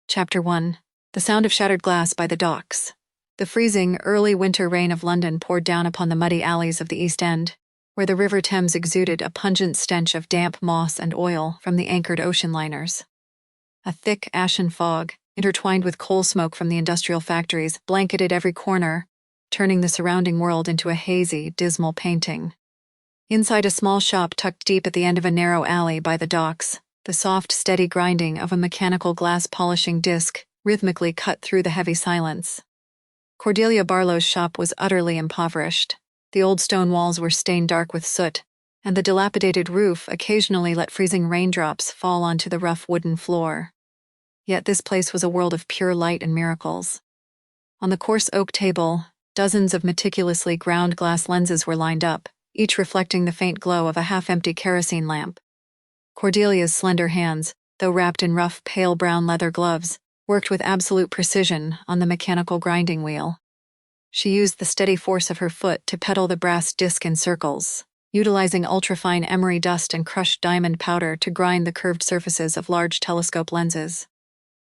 Chapter 1. The Sound of Shattered Glass by the Docks. The freezing, early winter rain of London poured down upon the muddy alleys of the East End, where the River Thames exuded a pungent stench of damp moss and oil from the anchored ocean liners. A thick, ashen fog, intertwined with coal smoke from the industrial factories, blanketed every corner, turning the surrounding world into a hazy, dismal painting. Inside a small shop tucked deep at the end of a narrow alley by the docks, the soft, steady grinding of a mechanical glass polishing disc rhythmically cut through the heavy silence. Cordelia Barlow's shop was utterly impoverished. The old stone walls were stained dark with soot, and the dilapidated roof occasionally let freezing raindrops fall onto the rough wooden floor. Yet this place was a world of pure light and miracles. On the coarse oak table, dozens of meticulously ground glass lenses were lined up, each reflecting the faint glow of a half-empty kerosene lamp. Cordelia's slender hands, though wrapped in rough, pale brown leather gloves, worked with absolute precision on the mechanical grinding wheel. She used the steady force of her foot to pedal the brass disc in circles, utilizing ultrafine emery dust and crushed diamond powder to grind the curved surfaces of large telescope lenses.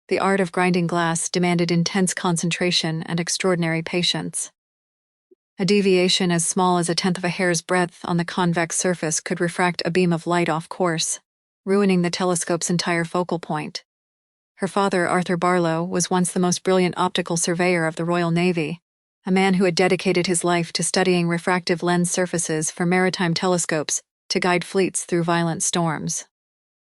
The art of grinding glass demanded intense concentration and extraordinary patience. A deviation as small as a tenth of a hair's breadth on the convex surface could refract a beam of light off course, ruining the telescope's entire focal point. Her father, Arthur Barlow, was once the most brilliant optical surveyor of the Royal Navy, a man who had dedicated his life to studying refractive lens surfaces for maritime telescopes to guide fleets through violent storms.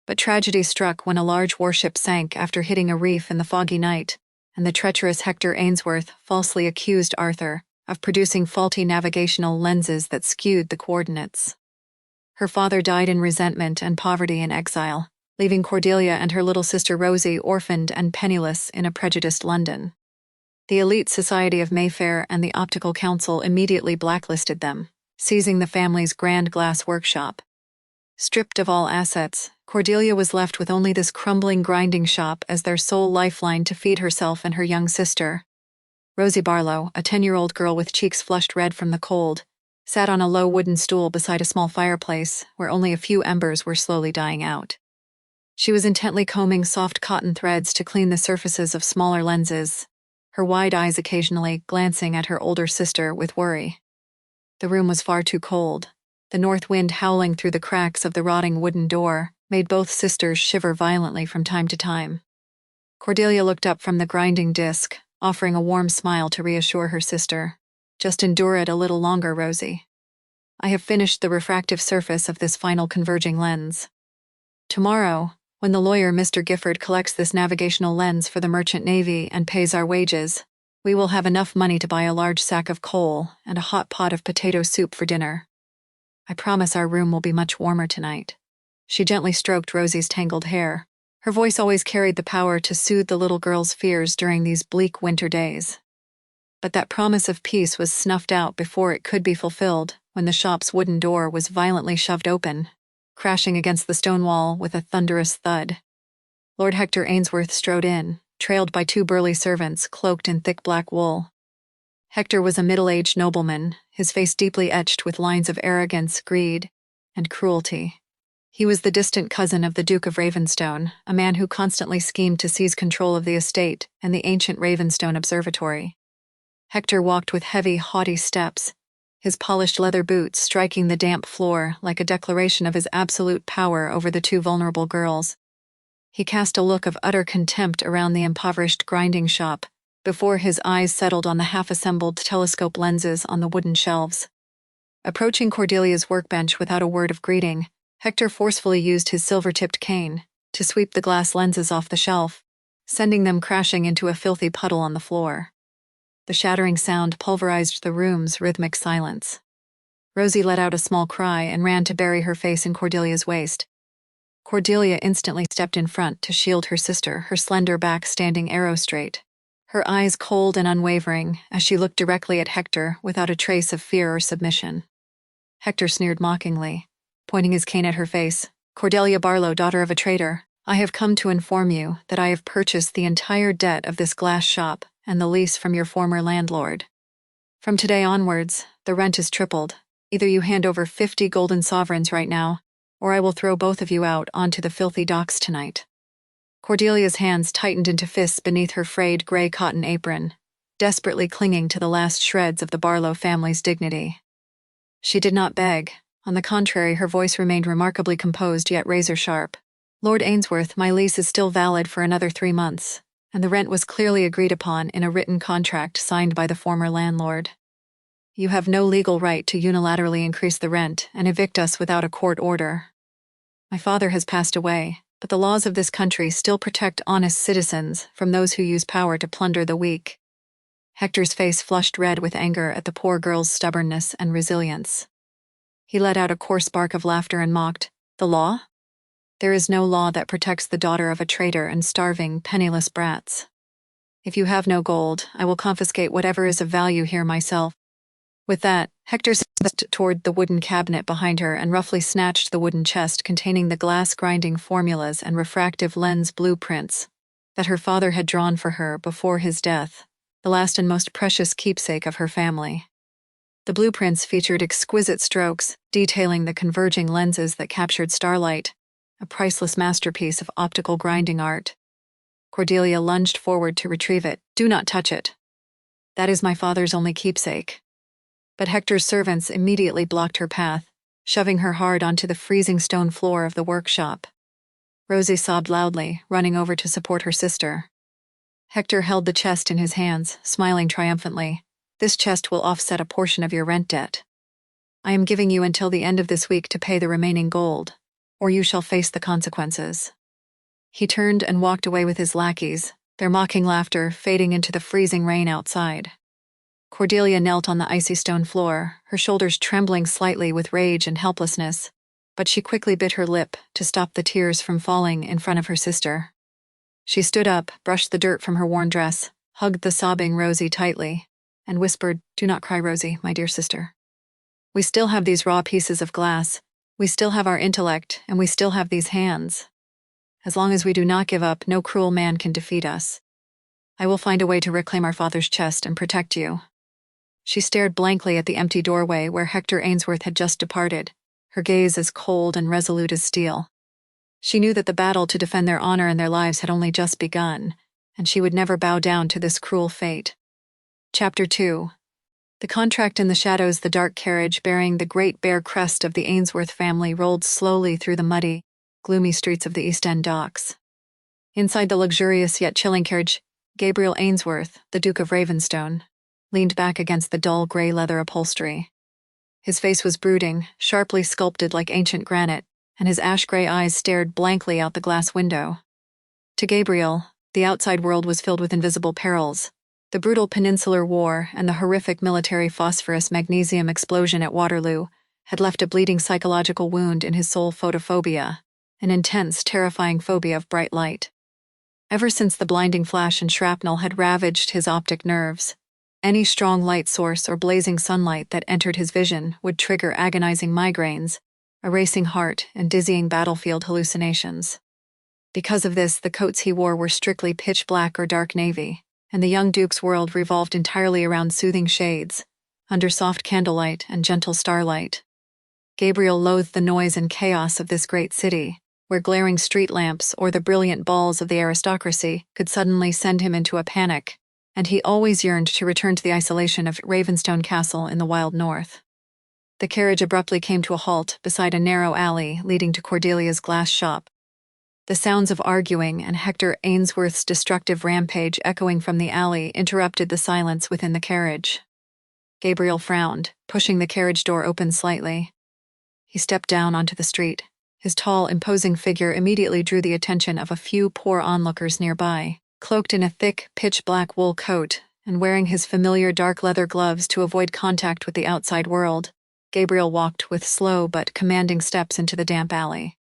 But tragedy struck when a large warship sank after hitting a reef in the foggy night, and the treacherous Hector Ainsworth falsely accused Arthur of producing faulty navigational lenses that skewed the coordinates. Her father died in resentment and poverty in exile, leaving Cordelia and her little sister Rosie orphaned and penniless in a prejudiced London. The elite society of Mayfair and the Optical Council immediately blacklisted them, seizing the family's grand glass workshop. Stripped of all assets, Cordelia was left with only this crumbling grinding shop as their sole lifeline to feed herself and her young sister. Rosie Barlow, a 10-year-old girl with cheeks flushed red from the cold, sat on a low wooden stool beside a small fireplace where only a few embers were slowly dying out. She was intently combing soft cotton threads to clean the surfaces of smaller lenses, her wide eyes occasionally glancing at her older sister with worry. The room was far too cold. The north wind howling through the cracks of the rotting wooden door made both sisters shiver violently from time to time. Cordelia looked up from the grinding disc, offering a warm smile to reassure her sister. "Just endure it a little longer, Rosie. I have finished the refractive surface of this final converging lens. Tomorrow, when the lawyer Mr. Gifford collects this navigational lens for the merchant navy and pays our wages, we will have enough money to buy a large sack of coal and a hot pot of potato soup for dinner. I promise our room will be much warmer tonight." She gently stroked Rosie's tangled hair. Her voice always carried the power to soothe the little girl's fears during these bleak winter days. But that promise of peace was snuffed out before it could be fulfilled when the shop's wooden door was violently shoved open, crashing against the stone wall with a thunderous thud. Lord Hector Ainsworth strode in, trailed by two burly servants cloaked in thick black wool. Hector was a middle-aged nobleman, his face deeply etched with lines of arrogance, greed, and cruelty. He was the distant cousin of the Duke of Ravenstone, a man who constantly schemed to seize control of the estate and the ancient Ravenstone Observatory. Hector walked with heavy, haughty steps, his polished leather boots striking the damp floor like a declaration of his absolute power over the two vulnerable girls. He cast a look of utter contempt around the impoverished grinding shop before his eyes settled on the half-assembled telescope lenses on the wooden shelves. Approaching Cordelia's workbench without a word of greeting, Hector forcefully used his silver-tipped cane to sweep the glass lenses off the shelf, sending them crashing into a filthy puddle on the floor. The shattering sound pulverized the room's rhythmic silence. Rosie let out a small cry and ran to bury her face in Cordelia's waist. Cordelia instantly stepped in front to shield her sister, her slender back standing arrow-straight, her eyes cold and unwavering as she looked directly at Hector without a trace of fear or submission. Hector sneered mockingly, pointing his cane at her face. "Cordelia Barlow, daughter of a trader, I have come to inform you that I have purchased the entire debt of this glass shop and the lease from your former landlord. From today onwards, the rent is tripled. Either you hand over 50 golden sovereigns right now, or I will throw both of you out onto the filthy docks tonight." Cordelia's hands tightened into fists beneath her frayed gray cotton apron, desperately clinging to the last shreds of the Barlow family's dignity. She did not beg. On the contrary, her voice remained remarkably composed yet razor-sharp. "Lord Ainsworth, my lease is still valid for another 3 months, and the rent was clearly agreed upon in a written contract signed by the former landlord. You have no legal right to unilaterally increase the rent and evict us without a court order. My father has passed away, but the laws of this country still protect honest citizens from those who use power to plunder the weak." Hector's face flushed red with anger at the poor girl's stubbornness and resilience. He let out a coarse bark of laughter and mocked, "The law? There is no law that protects the daughter of a traitor and starving, penniless brats. If you have no gold, I will confiscate whatever is of value here myself." With that, Hector stepped toward the wooden cabinet behind her and roughly snatched the wooden chest containing the glass-grinding formulas and refractive lens blueprints that her father had drawn for her before his death, the last and most precious keepsake of her family. The blueprints featured exquisite strokes detailing the converging lenses that captured Starlight, a priceless masterpiece of optical grinding art. Cordelia lunged forward to retrieve it. "Do not touch it. That is my father's only keepsake." But Hector's servants immediately blocked her path, shoving her hard onto the freezing stone floor of the workshop. Rosie sobbed loudly, running over to support her sister. Hector held the chest in his hands, smiling triumphantly. "This chest will offset a portion of your rent debt. I am giving you until the end of this week to pay the remaining gold, or you shall face the consequences." He turned and walked away with his lackeys, their mocking laughter fading into the freezing rain outside. Cordelia knelt on the icy stone floor, her shoulders trembling slightly with rage and helplessness, but she quickly bit her lip to stop the tears from falling in front of her sister. She stood up, brushed the dirt from her worn dress, hugged the sobbing Rosie tightly, and whispered, "Do not cry, Rosie, my dear sister. We still have these raw pieces of glass, we still have our intellect, and we still have these hands. As long as we do not give up, no cruel man can defeat us. I will find a way to reclaim our father's chest and protect you." She stared blankly at the empty doorway where Hector Ainsworth had just departed, her gaze as cold and resolute as steel. She knew that the battle to defend their honor and their lives had only just begun, and she would never bow down to this cruel fate. Chapter 2. The contract in the shadows. The dark carriage bearing the great bare crest of the Ainsworth family rolled slowly through the muddy, gloomy streets of the East End docks. Inside the luxurious yet chilling carriage, Gabriel Ainsworth, the Duke of Ravenstone, leaned back against the dull gray leather upholstery. His face was brooding, sharply sculpted like ancient granite, and his ash-gray eyes stared blankly out the glass window. To Gabriel, the outside world was filled with invisible perils. The brutal Peninsular War and the horrific military phosphorus magnesium explosion at Waterloo had left a bleeding psychological wound in his soul. Photophobia, an intense, terrifying phobia of bright light. Ever since the blinding flash and shrapnel had ravaged his optic nerves, any strong light source or blazing sunlight that entered his vision would trigger agonizing migraines, a racing heart, and dizzying battlefield hallucinations. Because of this, the coats he wore were strictly pitch black or dark navy, and the young Duke's world revolved entirely around soothing shades, under soft candlelight and gentle starlight. Gabriel loathed the noise and chaos of this great city, where glaring street lamps or the brilliant balls of the aristocracy could suddenly send him into a panic, and he always yearned to return to the isolation of Ravenstone Castle in the wild north. The carriage abruptly came to a halt beside a narrow alley leading to Cordelia's glass shop. The sounds of arguing and Hector Ainsworth's destructive rampage echoing from the alley interrupted the silence within the carriage. Gabriel frowned, pushing the carriage door open slightly. He stepped down onto the street. His tall, imposing figure immediately drew the attention of a few poor onlookers nearby. Cloaked in a thick, pitch-black wool coat and wearing his familiar dark leather gloves to avoid contact with the outside world, Gabriel walked with slow but commanding steps into the damp alley.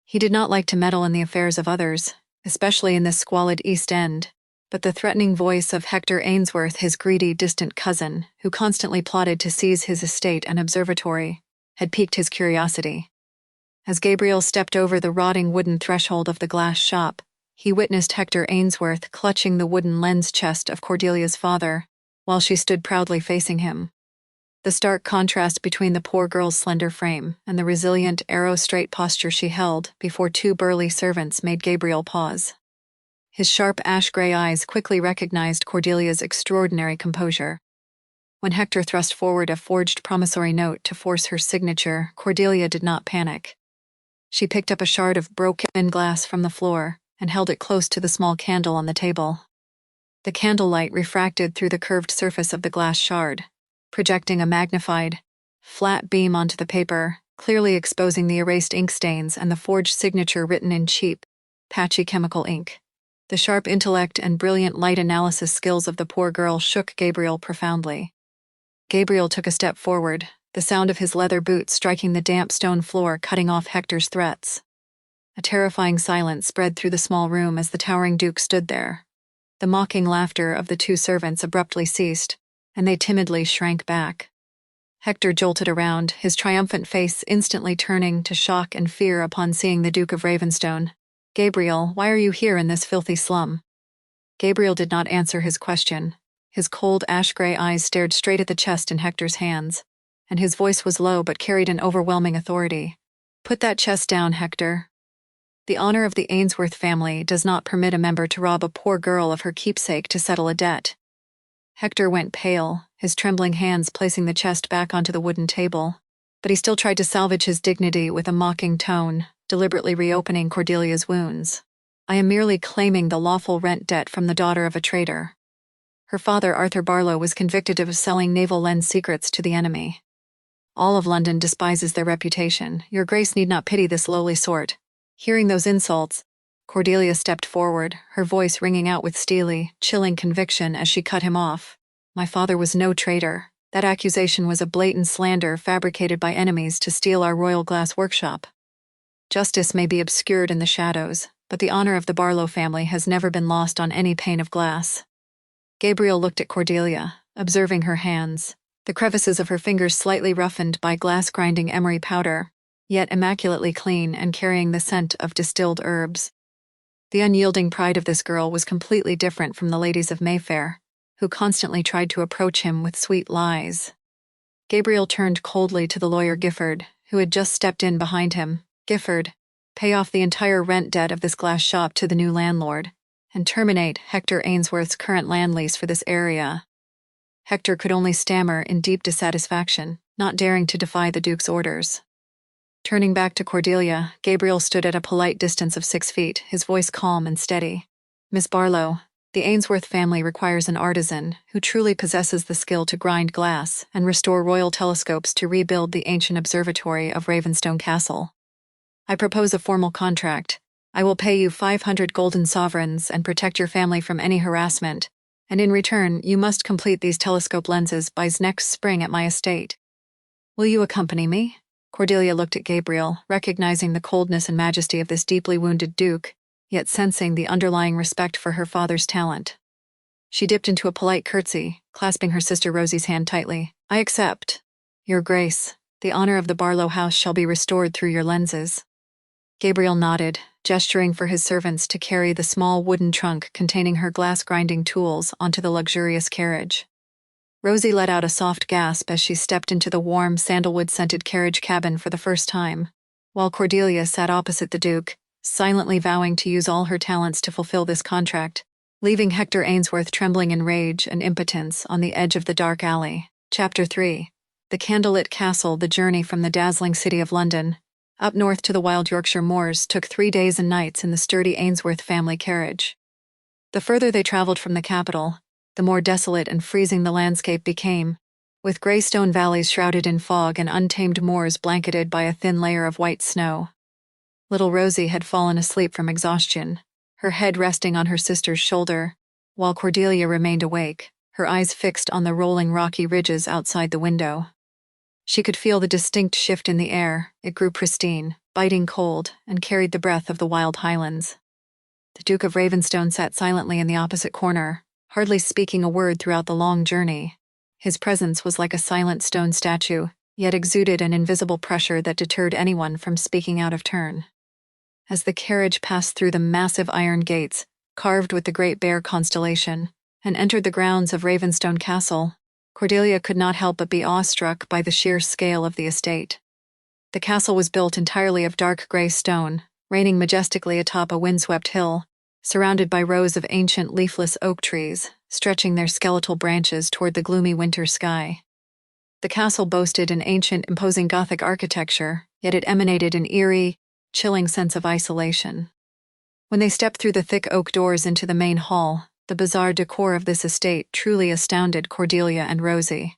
He did not like to meddle in the affairs of others, especially in this squalid East End, but the threatening voice of Hector Ainsworth, his greedy, distant cousin, who constantly plotted to seize his estate and observatory, had piqued his curiosity. As Gabriel stepped over the rotting wooden threshold of the glass shop, he witnessed Hector Ainsworth clutching the wooden lens chest of Cordelia's father, while she stood proudly facing him. The stark contrast between the poor girl's slender frame and the resilient, arrow-straight posture she held before two burly servants made Gabriel pause. His sharp ash-gray eyes quickly recognized Cordelia's extraordinary composure. When Hector thrust forward a forged promissory note to force her signature, Cordelia did not panic. She picked up a shard of broken glass from the floor and held it close to the small candle on the table. The candlelight refracted through the curved surface of the glass shard, projecting a magnified, flat beam onto the paper, clearly exposing the erased ink stains and the forged signature written in cheap, patchy chemical ink. The sharp intellect and brilliant light analysis skills of the poor girl shook Gabriel profoundly. Gabriel took a step forward, the sound of his leather boots striking the damp stone floor cutting off Hector's threats. A terrifying silence spread through the small room as the towering duke stood there. The mocking laughter of the two servants abruptly ceased, and they timidly shrank back. Hector jolted around, his triumphant face instantly turning to shock and fear upon seeing the Duke of Ravenstone. "Gabriel, why are you here in this filthy slum?" Gabriel did not answer his question. His cold ash-gray eyes stared straight at the chest in Hector's hands, and his voice was low but carried an overwhelming authority. "Put that chest down, Hector. The honor of the Ainsworth family does not permit a member to rob a poor girl of her keepsake to settle a debt." Hector went pale, his trembling hands placing the chest back onto the wooden table, but he still tried to salvage his dignity with a mocking tone, deliberately reopening Cordelia's wounds. "I am merely claiming the lawful rent debt from the daughter of a traitor. Her father, Arthur Barlow, was convicted of selling naval lens secrets to the enemy. All of London despises their reputation. Your Grace need not pity this lowly sort." Hearing those insults, Cordelia stepped forward, her voice ringing out with steely, chilling conviction as she cut him off. "My father was no traitor. That accusation was a blatant slander fabricated by enemies to steal our royal glass workshop. Justice may be obscured in the shadows, but the honor of the Barlow family has never been lost on any pane of glass." Gabriel looked at Cordelia, observing her hands, the crevices of her fingers slightly roughened by glass-grinding emery powder, yet immaculately clean and carrying the scent of distilled herbs. The unyielding pride of this girl was completely different from the ladies of Mayfair, who constantly tried to approach him with sweet lies. Gabriel turned coldly to the lawyer Gifford, who had just stepped in behind him. "Gifford, pay off the entire rent debt of this glass shop to the new landlord, and terminate Hector Ainsworth's current land lease for this area." Hector could only stammer in deep dissatisfaction, not daring to defy the Duke's orders. Turning back to Cordelia, Gabriel stood at a polite distance of 6 feet, his voice calm and steady. "Miss Barlow, the Ainsworth family requires an artisan who truly possesses the skill to grind glass and restore royal telescopes to rebuild the ancient observatory of Ravenstone Castle. I propose a formal contract. I will pay you 500 golden sovereigns and protect your family from any harassment, and in return you must complete these telescope lenses by next spring at my estate. Will you accompany me?" Cordelia looked at Gabriel, recognizing the coldness and majesty of this deeply wounded duke, yet sensing the underlying respect for her father's talent. She dipped into a polite curtsy, clasping her sister Rosie's hand tightly. "I accept. Your Grace, the honor of the Barlow house shall be restored through your lenses." Gabriel nodded, gesturing for his servants to carry the small wooden trunk containing her glass-grinding tools onto the luxurious carriage. Rosie let out a soft gasp as she stepped into the warm, sandalwood-scented carriage cabin for the first time, while Cordelia sat opposite the Duke, silently vowing to use all her talents to fulfill this contract, leaving Hector Ainsworth trembling in rage and impotence on the edge of the dark alley. Chapter 3. The Candlelit Castle. The journey from the dazzling city of London up north to the wild Yorkshire moors took 3 days and nights in the sturdy Ainsworth family carriage. The further they traveled from the capital, the more desolate and freezing the landscape became, with grey stone valleys shrouded in fog and untamed moors blanketed by a thin layer of white snow. Little Rosie had fallen asleep from exhaustion, her head resting on her sister's shoulder, while Cordelia remained awake, her eyes fixed on the rolling rocky ridges outside the window. She could feel the distinct shift in the air. It grew pristine, biting cold, and carried the breath of the wild highlands. The Duke of Ravenstone sat silently in the opposite corner, hardly speaking a word throughout the long journey. His presence was like a silent stone statue, yet exuded an invisible pressure that deterred anyone from speaking out of turn. As the carriage passed through the massive iron gates, carved with the Great Bear constellation, and entered the grounds of Ravenstone Castle, Cordelia could not help but be awestruck by the sheer scale of the estate. The castle was built entirely of dark gray stone, reigning majestically atop a windswept hill, surrounded by rows of ancient leafless oak trees, stretching their skeletal branches toward the gloomy winter sky. The castle boasted an ancient, imposing Gothic architecture, yet it emanated an eerie, chilling sense of isolation. When they stepped through the thick oak doors into the main hall, the bizarre decor of this estate truly astounded Cordelia and Rosie.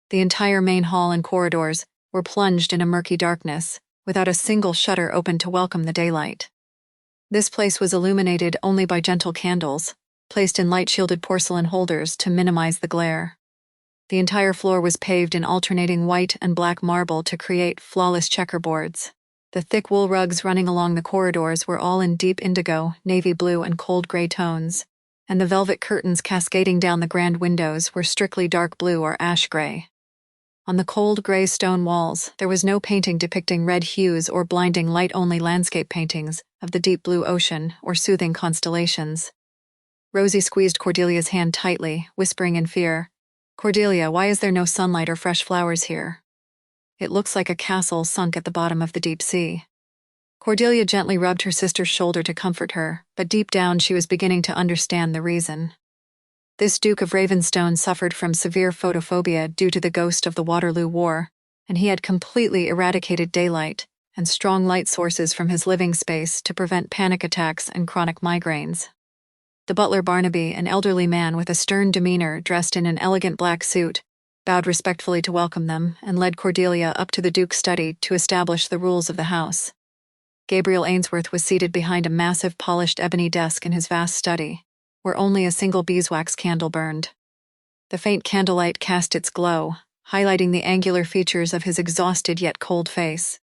The entire main hall and corridors were plunged in a murky darkness, without a single shutter open to welcome the daylight. This place was illuminated only by gentle candles, placed in light-shielded porcelain holders to minimize the glare. The entire floor was paved in alternating white and black marble to create flawless checkerboards. The thick wool rugs running along the corridors were all in deep indigo, navy blue, and cold gray tones, and the velvet curtains cascading down the grand windows were strictly dark blue or ash gray. On the cold gray stone walls, there was no painting depicting red hues or blinding light, only landscape paintings of the deep blue ocean or soothing constellations. Rosie squeezed Cordelia's hand tightly, whispering in fear, "Cordelia, why is there no sunlight or fresh flowers here? It looks like a castle sunk at the bottom of the deep sea." Cordelia gently rubbed her sister's shoulder to comfort her, but deep down she was beginning to understand the reason. This Duke of Ravenstone suffered from severe photophobia due to the ghost of the Waterloo War, and he had completely eradicated daylight and strong light sources from his living space to prevent panic attacks and chronic migraines. The butler Barnaby, an elderly man with a stern demeanor dressed in an elegant black suit, bowed respectfully to welcome them and led Cordelia up to the Duke's study to establish the rules of the house. Gabriel Ainsworth was seated behind a massive polished ebony desk in his vast study, where only a single beeswax candle burned. The faint candlelight cast its glow, highlighting the angular features of his exhausted yet cold face.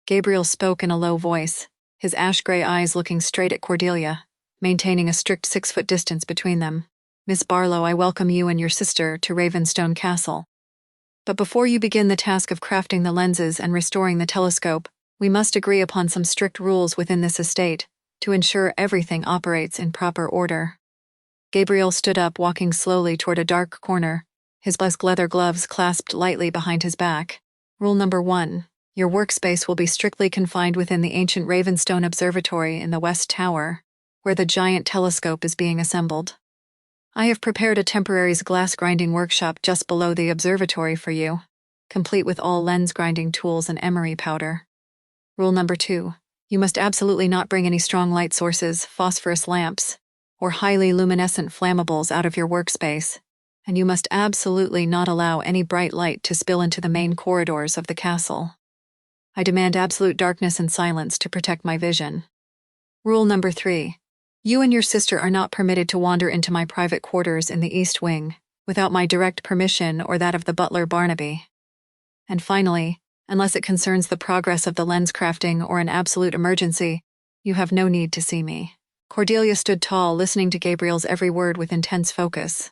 Gabriel spoke in a low voice, his ash-gray eyes looking straight at Cordelia, maintaining a strict 6-foot distance between them. "Miss Barlow, I welcome you and your sister to Ravenstone Castle. But before you begin the task of crafting the lenses and restoring the telescope, we must agree upon some strict rules within this estate to ensure everything operates in proper order." Gabriel stood up, walking slowly toward a dark corner, his black leather gloves clasped lightly behind his back. "Rule number 1. Your workspace will be strictly confined within the ancient Ravenstone Observatory in the West Tower, where the giant telescope is being assembled. I have prepared a temporary glass grinding workshop just below the observatory for you, complete with all lens grinding tools and emery powder. Rule number 2. You must absolutely not bring any strong light sources, phosphorus lamps, or highly luminescent flammables out of your workspace, and you must absolutely not allow any bright light to spill into the main corridors of the castle. I demand absolute darkness and silence to protect my vision. Rule number 3. You and your sister are not permitted to wander into my private quarters in the East Wing, without my direct permission or that of the butler Barnaby. And finally, unless it concerns the progress of the lens crafting or an absolute emergency, you have no need to see me. Cordelia stood tall, listening to Gabriel's every word with intense focus.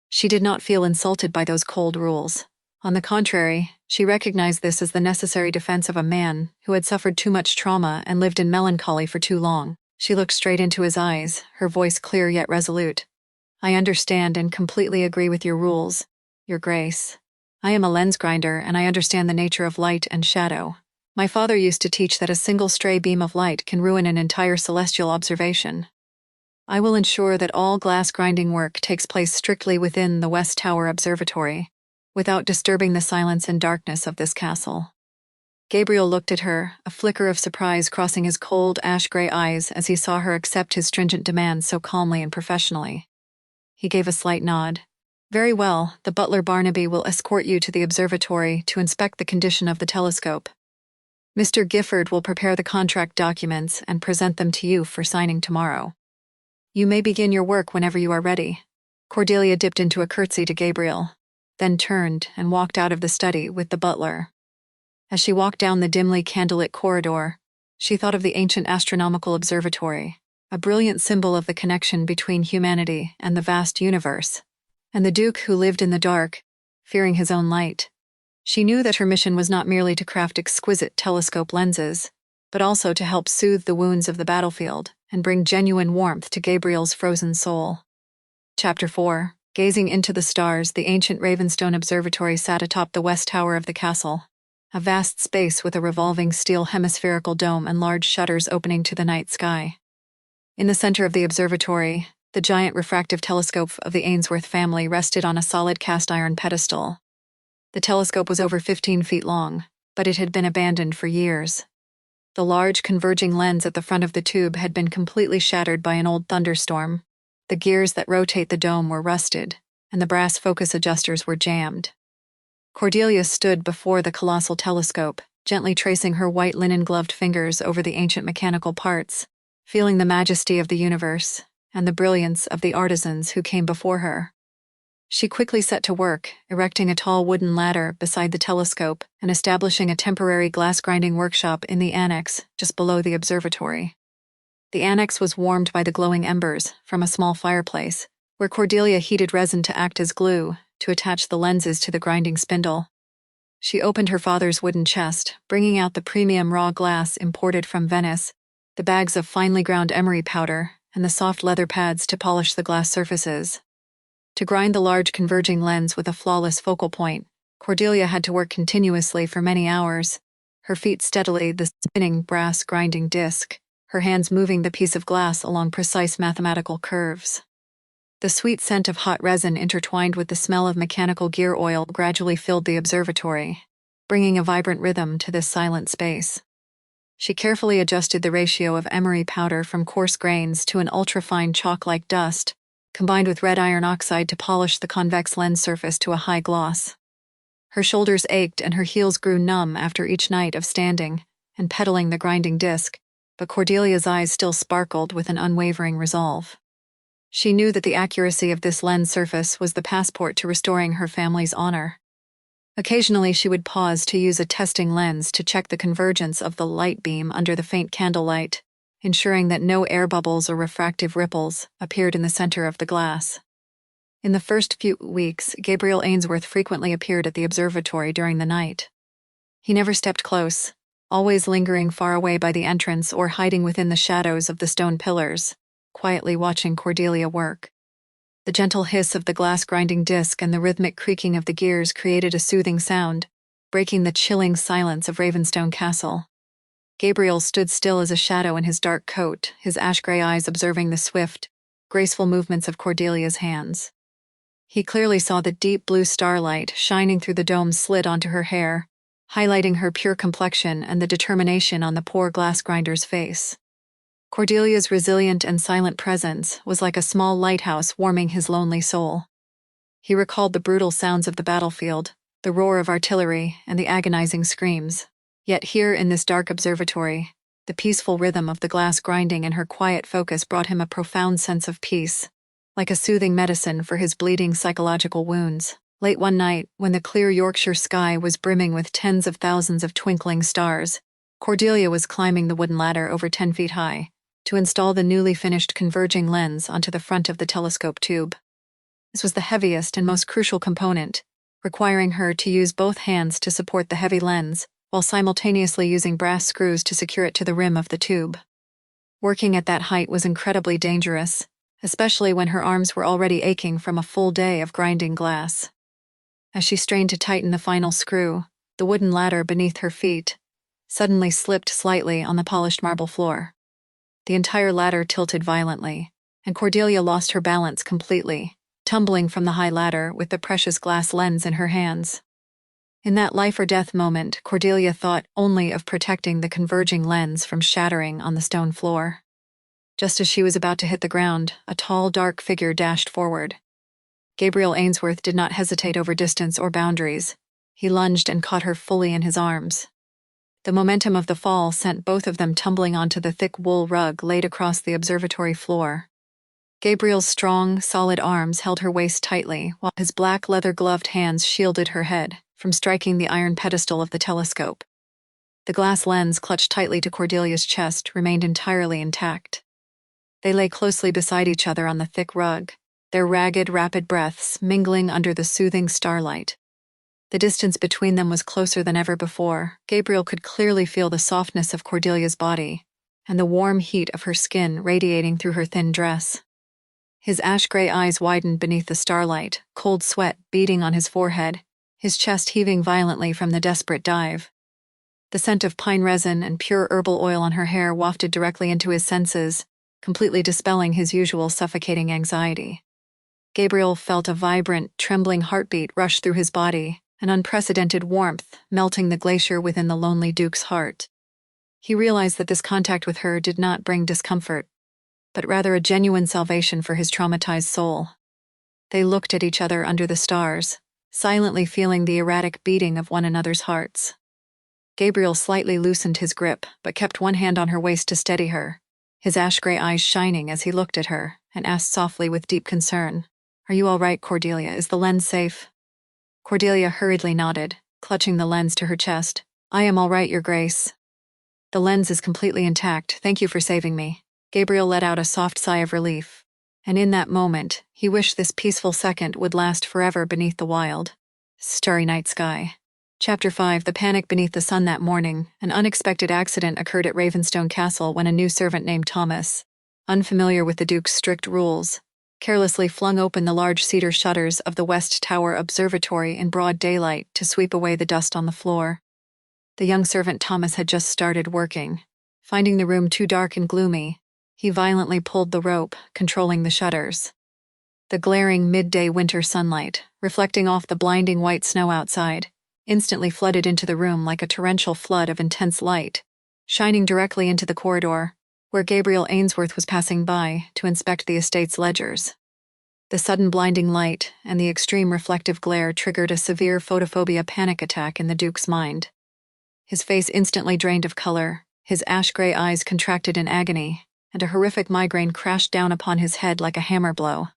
She did not feel insulted by those cold rules. On the contrary, she recognized this as the necessary defense of a man who had suffered too much trauma and lived in melancholy for too long. She looked straight into his eyes, her voice clear yet resolute. "I understand and completely agree with your rules, Your Grace. I am a lens grinder and I understand the nature of light and shadow. My father used to teach that a single stray beam of light can ruin an entire celestial observation. I will ensure that all glass grinding work takes place strictly within the West Tower Observatory, without disturbing the silence and darkness of this castle." Gabriel looked at her, a flicker of surprise crossing his cold, ash-gray eyes as he saw her accept his stringent demands so calmly and professionally. He gave a slight nod. "Very well, the butler Barnaby will escort you to the observatory to inspect the condition of the telescope. Mr. Gifford will prepare the contract documents and present them to you for signing tomorrow. You may begin your work whenever you are ready." Cordelia dipped into a curtsy to Gabriel, then turned and walked out of the study with the butler. As she walked down the dimly candlelit corridor, she thought of the ancient astronomical observatory, a brilliant symbol of the connection between humanity and the vast universe, and the Duke who lived in the dark, fearing his own light. She knew that her mission was not merely to craft exquisite telescope lenses, but also to help soothe the wounds of the battlefield and bring genuine warmth to Gabriel's frozen soul. Chapter 4. Gazing into the stars, the ancient Ravenstone Observatory sat atop the west tower of the castle, a vast space with a revolving steel hemispherical dome and large shutters opening to the night sky. In the center of the observatory, the giant refractive telescope of the Ainsworth family rested on a solid cast-iron pedestal. The telescope was over 15 feet long, but it had been abandoned for years. The large converging lens at the front of the tube had been completely shattered by an old thunderstorm. The gears that rotate the dome were rusted, and the brass focus adjusters were jammed. Cordelia stood before the colossal telescope, gently tracing her white linen-gloved fingers over the ancient mechanical parts, feeling the majesty of the universe and the brilliance of the artisans who came before her. She quickly set to work, erecting a tall wooden ladder beside the telescope and establishing a temporary glass-grinding workshop in the annex just below the observatory. The annex was warmed by the glowing embers from a small fireplace, where Cordelia heated resin to act as glue to attach the lenses to the grinding spindle. She opened her father's wooden chest, bringing out the premium raw glass imported from Venice, the bags of finely ground emery powder, and the soft leather pads to polish the glass surfaces. To grind the large converging lens with a flawless focal point, Cordelia had to work continuously for many hours, her feet steadily the spinning brass grinding disc, her hands moving the piece of glass along precise mathematical curves. The sweet scent of hot resin intertwined with the smell of mechanical gear oil gradually filled the observatory, bringing a vibrant rhythm to this silent space. She carefully adjusted the ratio of emery powder from coarse grains to an ultrafine chalk-like dust, combined with red iron oxide to polish the convex lens surface to a high gloss. Her shoulders ached and her heels grew numb after each night of standing and pedaling the grinding disc, but Cordelia's eyes still sparkled with an unwavering resolve. She knew that the accuracy of this lens surface was the passport to restoring her family's honor. Occasionally she would pause to use a testing lens to check the convergence of the light beam under the faint candlelight, ensuring that no air bubbles or refractive ripples appeared in the center of the glass. In the first few weeks, Gabriel Ainsworth frequently appeared at the observatory during the night. He never stepped close, always lingering far away by the entrance or hiding within the shadows of the stone pillars, quietly watching Cordelia work. The gentle hiss of the glass-grinding disc and the rhythmic creaking of the gears created a soothing sound, breaking the chilling silence of Ravenstone Castle. Gabriel stood still as a shadow in his dark coat, his ash-gray eyes observing the swift, graceful movements of Cordelia's hands. He clearly saw the deep blue starlight shining through the dome's slit onto her hair, highlighting her pure complexion and the determination on the poor glass grinder's face. Cordelia's resilient and silent presence was like a small lighthouse warming his lonely soul. He recalled the brutal sounds of the battlefield, the roar of artillery, and the agonizing screams. Yet here in this dark observatory, the peaceful rhythm of the glass grinding and her quiet focus brought him a profound sense of peace, like a soothing medicine for his bleeding psychological wounds. Late one night, when the clear Yorkshire sky was brimming with tens of thousands of twinkling stars, Cordelia was climbing the wooden ladder over 10 feet high to install the newly finished converging lens onto the front of the telescope tube. This was the heaviest and most crucial component, requiring her to use both hands to support the heavy lens, while simultaneously using brass screws to secure it to the rim of the tube. Working at that height was incredibly dangerous, especially when her arms were already aching from a full day of grinding glass. As she strained to tighten the final screw, the wooden ladder beneath her feet suddenly slipped slightly on the polished marble floor. The entire ladder tilted violently, and Cordelia lost her balance completely, tumbling from the high ladder with the precious glass lens in her hands. In that life-or-death moment, Cordelia thought only of protecting the converging lens from shattering on the stone floor. Just as she was about to hit the ground, a tall, dark figure dashed forward. Gabriel Ainsworth did not hesitate over distance or boundaries. He lunged and caught her fully in his arms. The momentum of the fall sent both of them tumbling onto the thick wool rug laid across the observatory floor. Gabriel's strong, solid arms held her waist tightly, while his black leather-gloved hands shielded her head from striking the iron pedestal of the telescope. The glass lens clutched tightly to Cordelia's chest remained entirely intact. They lay closely beside each other on the thick rug, their ragged, rapid breaths mingling under the soothing starlight. The distance between them was closer than ever before. Gabriel could clearly feel the softness of Cordelia's body and the warm heat of her skin radiating through her thin dress. His ash-gray eyes widened beneath the starlight, cold sweat beading on his forehead, his chest heaving violently from the desperate dive. The scent of pine resin and pure herbal oil on her hair wafted directly into his senses, completely dispelling his usual suffocating anxiety. Gabriel felt a vibrant, trembling heartbeat rush through his body, an unprecedented warmth melting the glacier within the lonely Duke's heart. He realized that this contact with her did not bring discomfort, but rather a genuine salvation for his traumatized soul. They looked at each other under the stars, silently feeling the erratic beating of one another's hearts. Gabriel slightly loosened his grip, but kept one hand on her waist to steady her, his ash-gray eyes shining as he looked at her, and asked softly with deep concern, "Are you all right, Cordelia? Is the lens safe?" Cordelia hurriedly nodded, clutching the lens to her chest. "I am all right, Your Grace. The lens is completely intact. Thank you for saving me." Gabriel let out a soft sigh of relief, and in that moment, he wished this peaceful second would last forever beneath the wild, starry night sky. Chapter 5. The panic beneath the sun. That morning, an unexpected accident occurred at Ravenstone Castle when a new servant named Thomas, unfamiliar with the Duke's strict rules, carelessly flung open the large cedar shutters of the West Tower Observatory in broad daylight to sweep away the dust on the floor. The young servant Thomas had just started working. Finding the room too dark and gloomy, he violently pulled the rope, controlling the shutters. The glaring midday winter sunlight, reflecting off the blinding white snow outside, instantly flooded into the room like a torrential flood of intense light, shining directly into the corridor, where Gabriel Ainsworth was passing by to inspect the estate's ledgers. The sudden blinding light and the extreme reflective glare triggered a severe photophobia panic attack in the Duke's mind. His face instantly drained of color, his ash-gray eyes contracted in agony, and a horrific migraine crashed down upon his head like a hammer blow.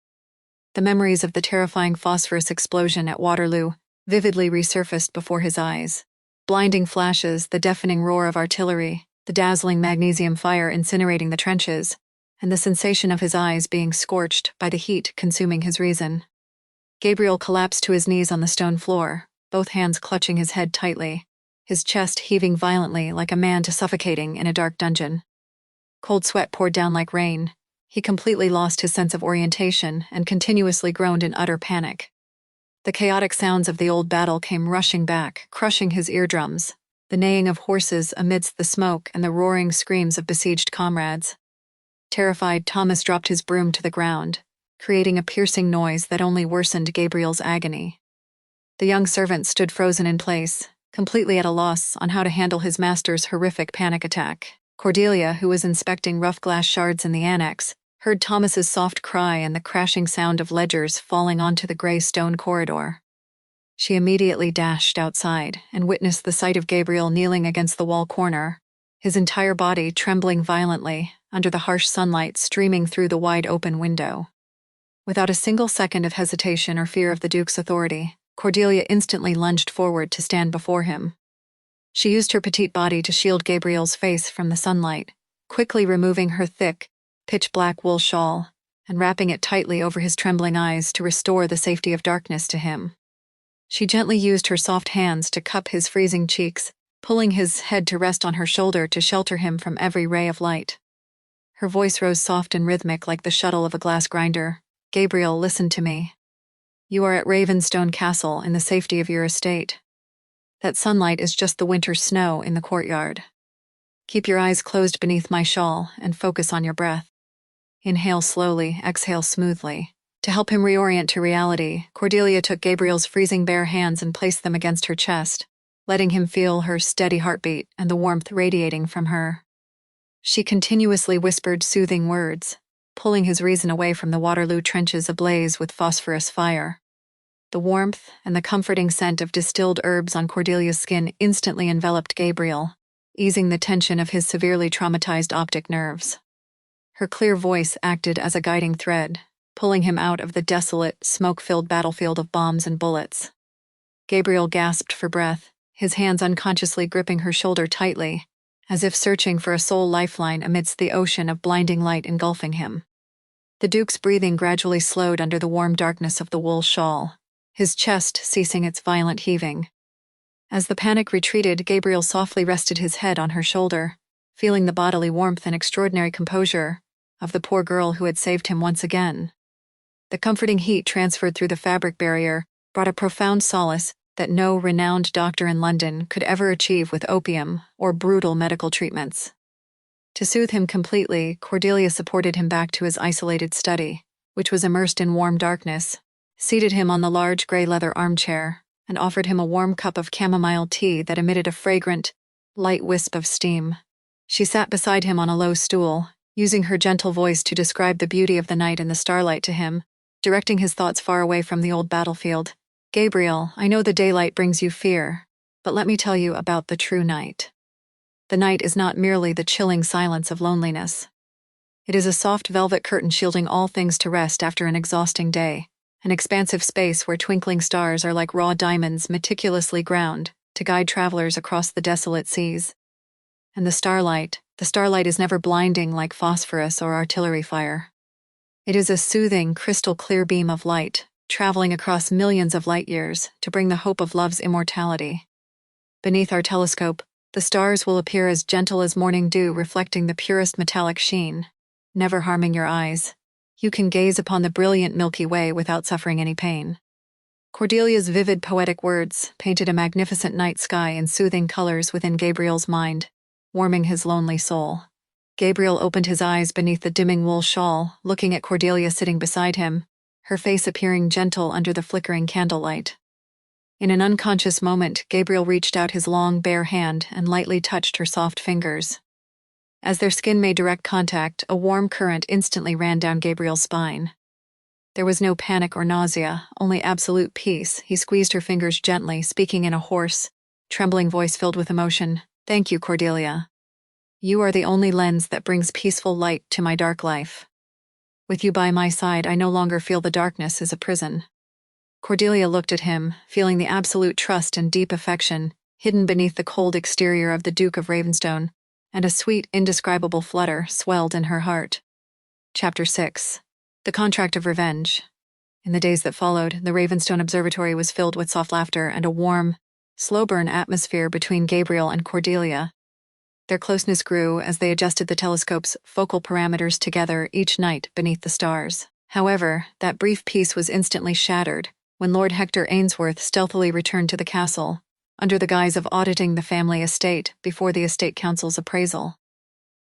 The memories of the terrifying phosphorus explosion at Waterloo vividly resurfaced before his eyes. Blinding flashes, the deafening roar of artillery, the dazzling magnesium fire incinerating the trenches, and the sensation of his eyes being scorched by the heat consuming his reason. Gabriel collapsed to his knees on the stone floor, both hands clutching his head tightly, his chest heaving violently like a man suffocating in a dark dungeon. Cold sweat poured down like rain. He completely lost his sense of orientation and continuously groaned in utter panic. The chaotic sounds of the old battle came rushing back, crushing his eardrums, the neighing of horses amidst the smoke and the roaring screams of besieged comrades. Terrified, Thomas dropped his broom to the ground, creating a piercing noise that only worsened Gabriel's agony. The young servant stood frozen in place, completely at a loss on how to handle his master's horrific panic attack. Cordelia, who was inspecting rough glass shards in the annex, heard Thomas's soft cry and the crashing sound of ledgers falling onto the gray stone corridor. She immediately dashed outside and witnessed the sight of Gabriel kneeling against the wall corner, his entire body trembling violently under the harsh sunlight streaming through the wide-open window. Without a single second of hesitation or fear of the Duke's authority, Cordelia instantly lunged forward to stand before him. She used her petite body to shield Gabriel's face from the sunlight, quickly removing her thick, pitch-black wool shawl and wrapping it tightly over his trembling eyes to restore the safety of darkness to him. She gently used her soft hands to cup his freezing cheeks, pulling his head to rest on her shoulder to shelter him from every ray of light. Her voice rose soft and rhythmic like the shuttle of a glass grinder. "Gabriel, listen to me. You are at Ravenstone Castle in the safety of your estate. That sunlight is just the winter snow in the courtyard. Keep your eyes closed beneath my shawl and focus on your breath. Inhale slowly, exhale smoothly." To help him reorient to reality, Cordelia took Gabriel's freezing bare hands and placed them against her chest, letting him feel her steady heartbeat and the warmth radiating from her. She continuously whispered soothing words, pulling his reason away from the Waterloo trenches ablaze with phosphorus fire. The warmth and the comforting scent of distilled herbs on Cordelia's skin instantly enveloped Gabriel, easing the tension of his severely traumatized optic nerves. Her clear voice acted as a guiding thread, pulling him out of the desolate, smoke-filled battlefield of bombs and bullets. Gabriel gasped for breath, his hands unconsciously gripping her shoulder tightly, as if searching for a sole lifeline amidst the ocean of blinding light engulfing him. The Duke's breathing gradually slowed under the warm darkness of the wool shawl, his chest ceasing its violent heaving. As the panic retreated, Gabriel softly rested his head on her shoulder, feeling the bodily warmth and extraordinary composure of the poor girl who had saved him once again. The comforting heat transferred through the fabric barrier brought a profound solace that no renowned doctor in London could ever achieve with opium or brutal medical treatments. To soothe him completely, Cordelia supported him back to his isolated study, which was immersed in warm darkness, seated him on the large gray leather armchair, and offered him a warm cup of chamomile tea that emitted a fragrant, light wisp of steam. She sat beside him on a low stool, using her gentle voice to describe the beauty of the night and the starlight to him, directing his thoughts far away from the old battlefield. "Gabriel, I know the daylight brings you fear, but let me tell you about the true night. The night is not merely the chilling silence of loneliness. It is a soft velvet curtain shielding all things to rest after an exhausting day, an expansive space where twinkling stars are like raw diamonds meticulously ground to guide travelers across the desolate seas. And the starlight is never blinding like phosphorus or artillery fire. It is a soothing, crystal-clear beam of light, traveling across millions of light years to bring the hope of love's immortality. Beneath our telescope, the stars will appear as gentle as morning dew, reflecting the purest metallic sheen, never harming your eyes. You can gaze upon the brilliant Milky Way without suffering any pain." Cordelia's vivid poetic words painted a magnificent night sky in soothing colors within Gabriel's mind, warming his lonely soul. Gabriel opened his eyes beneath the dimming wool shawl, looking at Cordelia sitting beside him, her face appearing gentle under the flickering candlelight. In an unconscious moment, Gabriel reached out his long, bare hand and lightly touched her soft fingers. As their skin made direct contact, a warm current instantly ran down Gabriel's spine. There was no panic or nausea, only absolute peace. He squeezed her fingers gently, speaking in a hoarse, trembling voice filled with emotion. "Thank you, Cordelia. You are the only lens that brings peaceful light to my dark life. With you by my side, I no longer feel the darkness as a prison." Cordelia looked at him, feeling the absolute trust and deep affection hidden beneath the cold exterior of the Duke of Ravenstone, and a sweet, indescribable flutter swelled in her heart. Chapter 6. The Contract of Revenge. In the days that followed, the Ravenstone Observatory was filled with soft laughter and a warm, slow-burn atmosphere between Gabriel and Cordelia. Their closeness grew as they adjusted the telescope's focal parameters together each night beneath the stars. However, that brief peace was instantly shattered when Lord Hector Ainsworth stealthily returned to the castle, under the guise of auditing the family estate before the estate council's appraisal.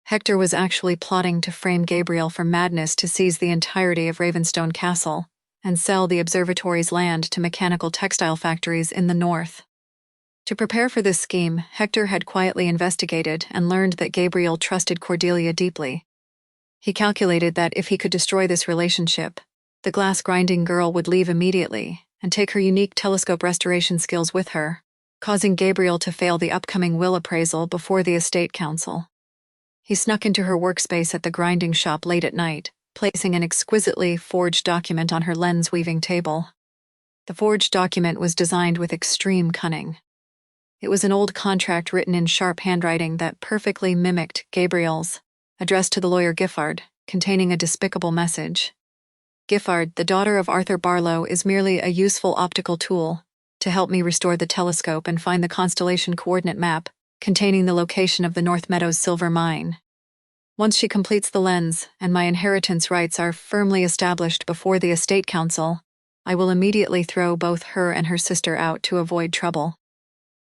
Hector was actually plotting to frame Gabriel for madness to seize the entirety of Ravenstone Castle and sell the observatory's land to mechanical textile factories in the north. To prepare for this scheme, Hector had quietly investigated and learned that Gabriel trusted Cordelia deeply. He calculated that if he could destroy this relationship, the glass-grinding girl would leave immediately and take her unique telescope restoration skills with her, causing Gabriel to fail the upcoming will appraisal before the estate council. He snuck into her workspace at the grinding shop late at night, placing an exquisitely forged document on her lens-weaving table. The forged document was designed with extreme cunning. It was an old contract written in sharp handwriting that perfectly mimicked Gabriel's, addressed to the lawyer Giffard, containing a despicable message. "Giffard, the daughter of Arthur Barlow, is merely a useful optical tool to help me restore the telescope and find the constellation coordinate map containing the location of the North Meadows silver mine. Once she completes the lens and my inheritance rights are firmly established before the estate council, I will immediately throw both her and her sister out to avoid trouble.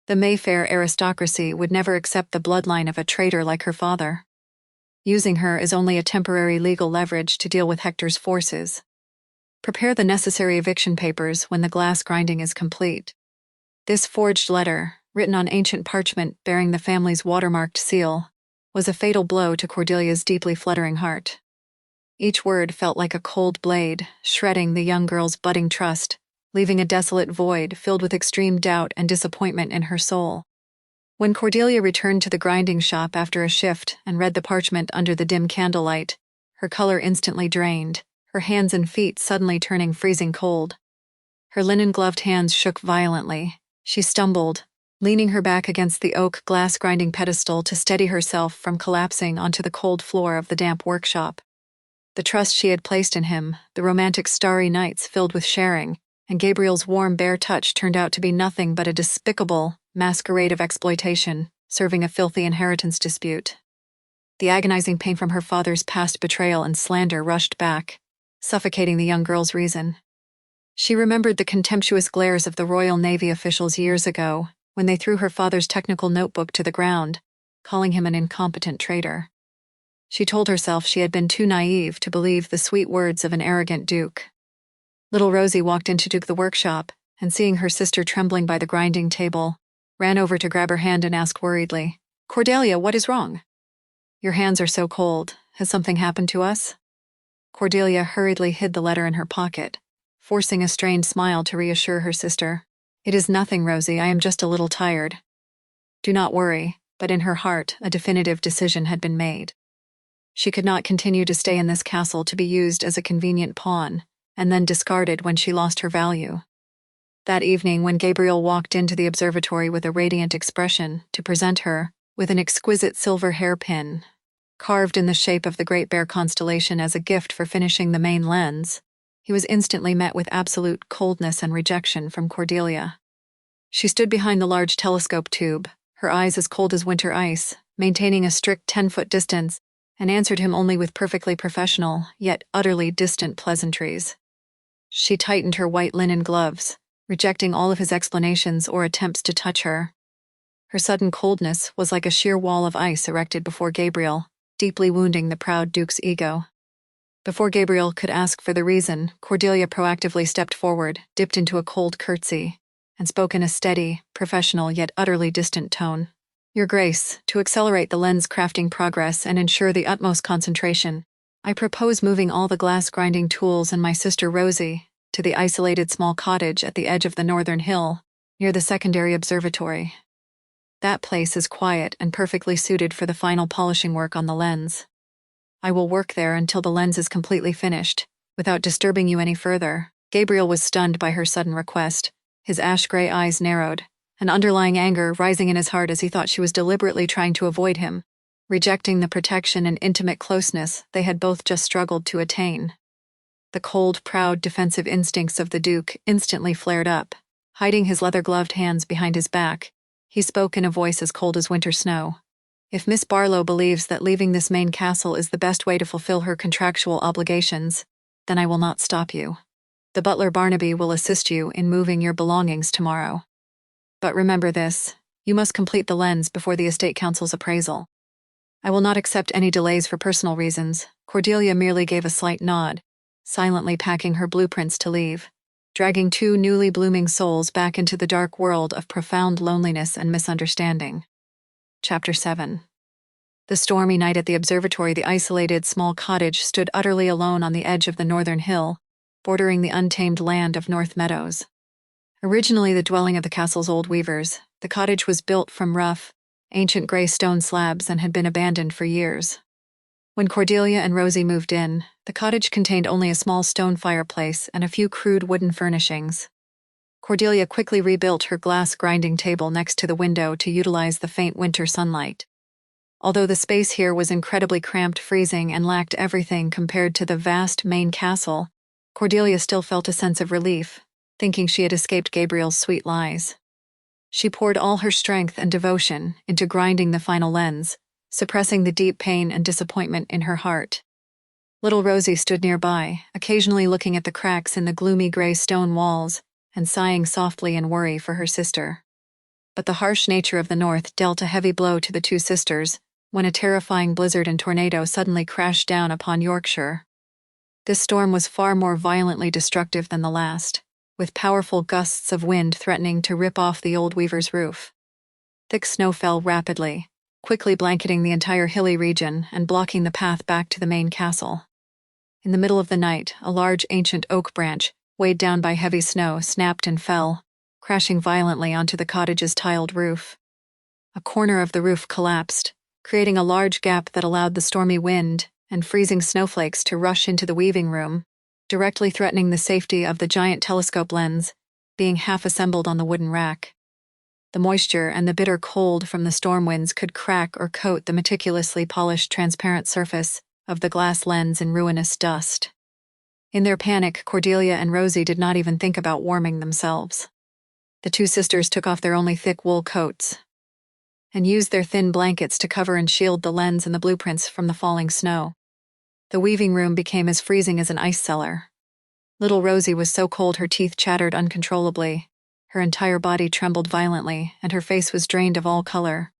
The Mayfair aristocracy would never accept the bloodline of a traitor like her father. Using her is only a temporary legal leverage to deal with Hector's forces. Prepare the necessary eviction papers when the glass grinding is complete." This forged letter, written on ancient parchment bearing the family's watermarked seal, was a fatal blow to Cordelia's deeply fluttering heart. Each word felt like a cold blade, shredding the young girl's budding trust, leaving a desolate void filled with extreme doubt and disappointment in her soul. When Cordelia returned to the grinding shop after a shift and read the parchment under the dim candlelight, her color instantly drained, her hands and feet suddenly turning freezing cold. Her linen-gloved hands shook violently. She stumbled, leaning her back against the oak glass-grinding pedestal to steady herself from collapsing onto the cold floor of the damp workshop. The trust she had placed in him, the romantic starry nights filled with sharing, and Gabriel's warm, bare touch turned out to be nothing but a despicable masquerade of exploitation, serving a filthy inheritance dispute. The agonizing pain from her father's past betrayal and slander rushed back, suffocating the young girl's reason. She remembered the contemptuous glares of the Royal Navy officials years ago, when they threw her father's technical notebook to the ground, calling him an incompetent traitor. She told herself she had been too naive to believe the sweet words of an arrogant duke. Little Rosie walked into the workshop, and seeing her sister trembling by the grinding table, ran over to grab her hand and asked worriedly, "Cordelia, what is wrong? Your hands are so cold. Has something happened to us?" Cordelia hurriedly hid the letter in her pocket, forcing a strained smile to reassure her sister. "It is nothing, Rosie, I am just a little tired." Do not worry, but in her heart, a definitive decision had been made. She could not continue to stay in this castle to be used as a convenient pawn, and then discarded when she lost her value. That evening, when Gabriel walked into the observatory with a radiant expression to present her with an exquisite silver hairpin, carved in the shape of the Great Bear constellation as a gift for finishing the main lens, he was instantly met with absolute coldness and rejection from Cordelia. She stood behind the large telescope tube, her eyes as cold as winter ice, maintaining a strict 10-foot distance, and answered him only with perfectly professional, yet utterly distant pleasantries. She tightened her white linen gloves, rejecting all of his explanations or attempts to touch her. Her sudden coldness was like a sheer wall of ice erected before Gabriel, deeply wounding the proud Duke's ego. Before Gabriel could ask for the reason, Cordelia proactively stepped forward, dipped into a cold curtsy, and spoke in a steady, professional yet utterly distant tone. "Your Grace, to accelerate the lens crafting progress and ensure the utmost concentration, I propose moving all the glass grinding tools and my sister Rosie to the isolated small cottage at the edge of the northern hill, near the secondary observatory. That place is quiet and perfectly suited for the final polishing work on the lens. I will work there until the lens is completely finished, without disturbing you any further." Gabriel was stunned by her sudden request. His ash-gray eyes narrowed, an underlying anger rising in his heart as he thought she was deliberately trying to avoid him, rejecting the protection and intimate closeness they had both just struggled to attain. The cold, proud, defensive instincts of the Duke instantly flared up. Hiding his leather-gloved hands behind his back, he spoke in a voice as cold as winter snow. "If Miss Barlow believes that leaving this main castle is the best way to fulfill her contractual obligations, then I will not stop you. The butler Barnaby will assist you in moving your belongings tomorrow. But remember this, you must complete the lens before the Estate Council's appraisal." "I will not accept any delays for personal reasons." Cordelia merely gave a slight nod, silently packing her blueprints to leave, dragging two newly blooming souls back into the dark world of profound loneliness and misunderstanding. Chapter 7. The stormy night at the observatory, the isolated small cottage stood utterly alone on the edge of the northern hill, bordering the untamed land of North Meadows. Originally the dwelling of the castle's old weavers, the cottage was built from rough, ancient gray stone slabs and had been abandoned for years. When Cordelia and Rosie moved in, the cottage contained only a small stone fireplace and a few crude wooden furnishings. Cordelia quickly rebuilt her glass grinding table next to the window to utilize the faint winter sunlight. Although the space here was incredibly cramped, freezing, and lacked everything compared to the vast main castle, Cordelia still felt a sense of relief, thinking she had escaped Gabriel's sweet lies. She poured all her strength and devotion into grinding the final lens, suppressing the deep pain and disappointment in her heart. Little Rosie stood nearby, occasionally looking at the cracks in the gloomy gray stone walls and sighing softly in worry for her sister. But the harsh nature of the north dealt a heavy blow to the two sisters when a terrifying blizzard and tornado suddenly crashed down upon Yorkshire. This storm was far more violently destructive than the last, with powerful gusts of wind threatening to rip off the old weaver's roof. Thick snow fell rapidly, quickly blanketing the entire hilly region and blocking the path back to the main castle. In the middle of the night, a large ancient oak branch, weighed down by heavy snow, snapped and fell, crashing violently onto the cottage's tiled roof. A corner of the roof collapsed, creating a large gap that allowed the stormy wind and freezing snowflakes to rush into the weaving room, directly threatening the safety of the giant telescope lens, being half-assembled on the wooden rack. The moisture and the bitter cold from the storm winds could crack or coat the meticulously polished transparent surface of the glass lens in ruinous dust. In their panic, Cordelia and Rosie did not even think about warming themselves. The two sisters took off their only thick wool coats and used their thin blankets to cover and shield the lens and the blueprints from the falling snow. The weaving room became as freezing as an ice cellar. Little Rosie was so cold her teeth chattered uncontrollably, her entire body trembled violently, and her face was drained of all color.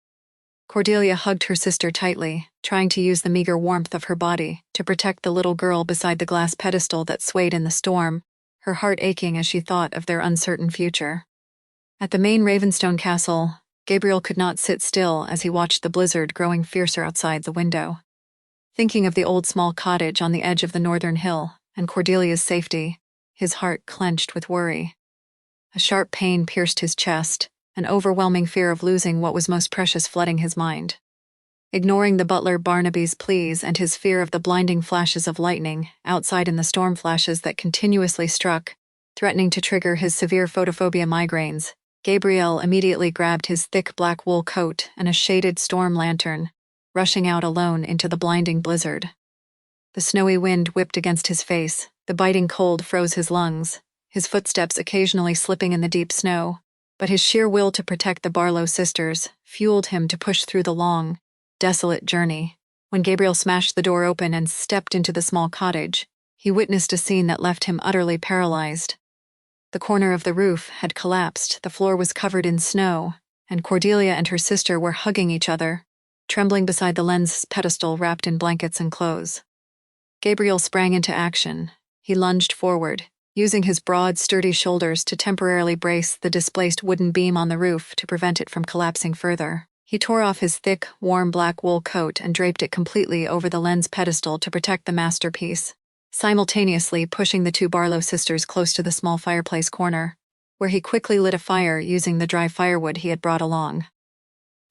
Cordelia hugged her sister tightly, trying to use the meager warmth of her body to protect the little girl beside the glass pedestal that swayed in the storm, her heart aching as she thought of their uncertain future. At the main Ravenstone castle, Gabriel could not sit still as he watched the blizzard growing fiercer outside the window. Thinking of the old small cottage on the edge of the northern hill and Cordelia's safety, his heart clenched with worry. A sharp pain pierced his chest, an overwhelming fear of losing what was most precious flooding his mind. Ignoring the butler Barnaby's pleas and his fear of the blinding flashes of lightning outside in the storm flashes that continuously struck, threatening to trigger his severe photophobia migraines, Gabriel immediately grabbed his thick black wool coat and a shaded storm lantern, rushing out alone into the blinding blizzard. The snowy wind whipped against his face, the biting cold froze his lungs, his footsteps occasionally slipping in the deep snow, but his sheer will to protect the Barlow sisters fueled him to push through the long, desolate journey. When Gabriel smashed the door open and stepped into the small cottage, he witnessed a scene that left him utterly paralyzed. The corner of the roof had collapsed, the floor was covered in snow, and Cordelia and her sister were hugging each other, trembling beside the lens pedestal wrapped in blankets and clothes. Gabriel sprang into action. He lunged forward, using his broad, sturdy shoulders to temporarily brace the displaced wooden beam on the roof to prevent it from collapsing further. He tore off his thick, warm black wool coat and draped it completely over the lens pedestal to protect the masterpiece, simultaneously pushing the two Barlow sisters close to the small fireplace corner, where he quickly lit a fire using the dry firewood he had brought along.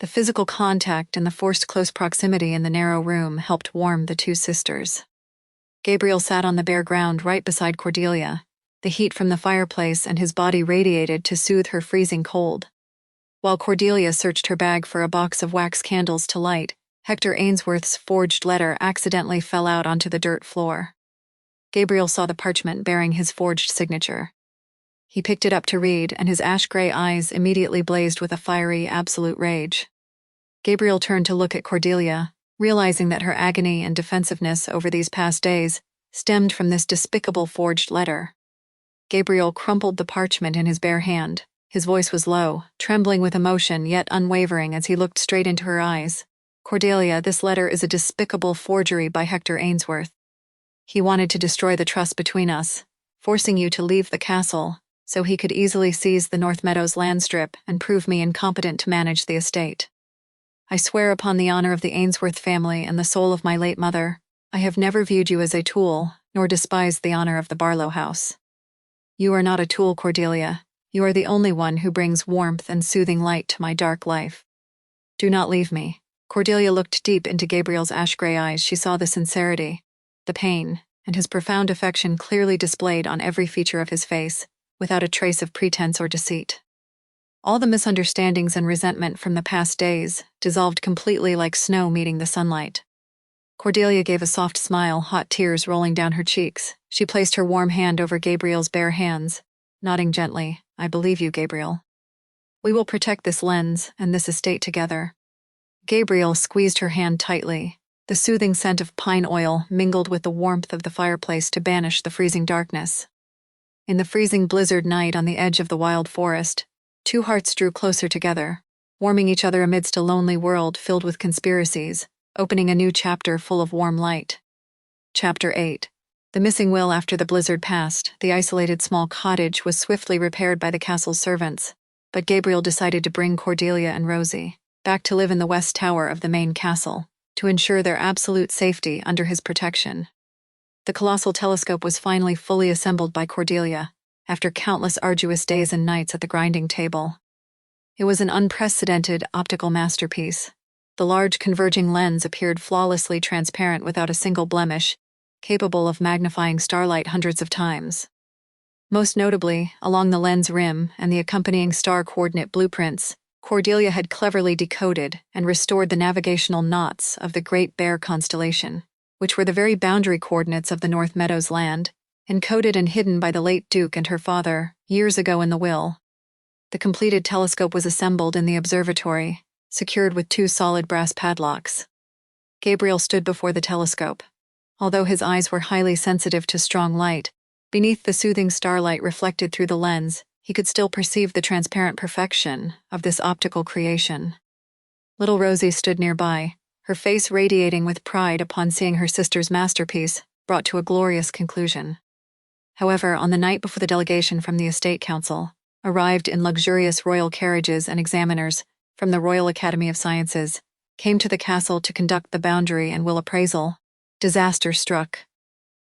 The physical contact and the forced close proximity in the narrow room helped warm the two sisters. Gabriel sat on the bare ground right beside Cordelia, the heat from the fireplace and his body radiated to soothe her freezing cold. While Cordelia searched her bag for a box of wax candles to light, Hector Ainsworth's forged letter accidentally fell out onto the dirt floor. Gabriel saw the parchment bearing his forged signature. He picked it up to read, and his ash-gray eyes immediately blazed with a fiery, absolute rage. Gabriel turned to look at Cordelia, realizing that her agony and defensiveness over these past days stemmed from this despicable forged letter. Gabriel crumpled the parchment in his bare hand. His voice was low, trembling with emotion yet unwavering as he looked straight into her eyes. "Cordelia, this letter is a despicable forgery by Hector Ainsworth. He wanted to destroy the trust between us, forcing you to leave the castle, so he could easily seize the North Meadows land strip and prove me incompetent to manage the estate. I swear upon the honor of the Ainsworth family and the soul of my late mother, I have never viewed you as a tool, nor despised the honor of the Barlow house. You are not a tool, Cordelia. You are the only one who brings warmth and soothing light to my dark life. Do not leave me." Cordelia looked deep into Gabriel's ash-gray eyes. She saw the sincerity, the pain, and his profound affection clearly displayed on every feature of his face, without a trace of pretense or deceit. All the misunderstandings and resentment from the past days dissolved completely like snow meeting the sunlight. Cordelia gave a soft smile, hot tears rolling down her cheeks. She placed her warm hand over Gabriel's bare hands, nodding gently. "I believe you, Gabriel. We will protect this lens and this estate together." Gabriel squeezed her hand tightly. The soothing scent of pine oil mingled with the warmth of the fireplace to banish the freezing darkness. In the freezing blizzard night on the edge of the wild forest, two hearts drew closer together, warming each other amidst a lonely world filled with conspiracies, opening a new chapter full of warm light. Chapter 8. The missing will. After the blizzard passed, the isolated small cottage was swiftly repaired by the castle's servants, but Gabriel decided to bring Cordelia and Rosie back to live in the west tower of the main castle, to ensure their absolute safety under his protection. The colossal telescope was finally fully assembled by Cordelia, after countless arduous days and nights at the grinding table. It was an unprecedented optical masterpiece. The large converging lens appeared flawlessly transparent without a single blemish, capable of magnifying starlight hundreds of times. Most notably, along the lens rim and the accompanying star coordinate blueprints, Cordelia had cleverly decoded and restored the navigational knots of the Great Bear constellation, which were the very boundary coordinates of the North Meadows land, encoded and hidden by the late Duke and her father years ago in the will. The completed telescope was assembled in the observatory, secured with two solid brass padlocks. Gabriel stood before the telescope. Although his eyes were highly sensitive to strong light, beneath the soothing starlight reflected through the lens, he could still perceive the transparent perfection of this optical creation. Little Rosie stood nearby, her face radiating with pride upon seeing her sister's masterpiece brought to a glorious conclusion. However, on the night before the delegation from the Estate Council arrived in luxurious royal carriages and examiners from the Royal Academy of Sciences, came to the castle to conduct the boundary and will appraisal, disaster struck.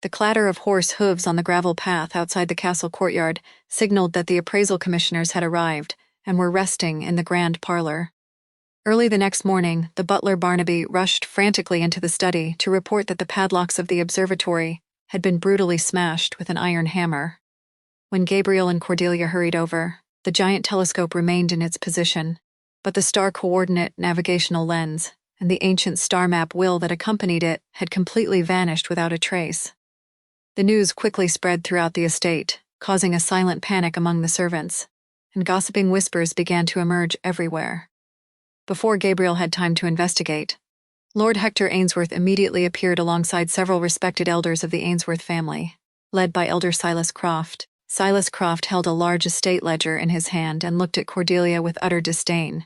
The clatter of horse hooves on the gravel path outside the castle courtyard signaled that the appraisal commissioners had arrived and were resting in the grand parlor. Early the next morning, the butler Barnaby rushed frantically into the study to report that the padlocks of the observatory had been brutally smashed with an iron hammer. When Gabriel and Cordelia hurried over, the giant telescope remained in its position, but the star coordinate navigational lens and the ancient star map wheel that accompanied it had completely vanished without a trace. The news quickly spread throughout the estate, causing a silent panic among the servants, and gossiping whispers began to emerge everywhere. Before Gabriel had time to investigate, Lord Hector Ainsworth immediately appeared alongside several respected elders of the Ainsworth family, led by Elder Silas Croft. Silas Croft held a large estate ledger in his hand and looked at Cordelia with utter disdain.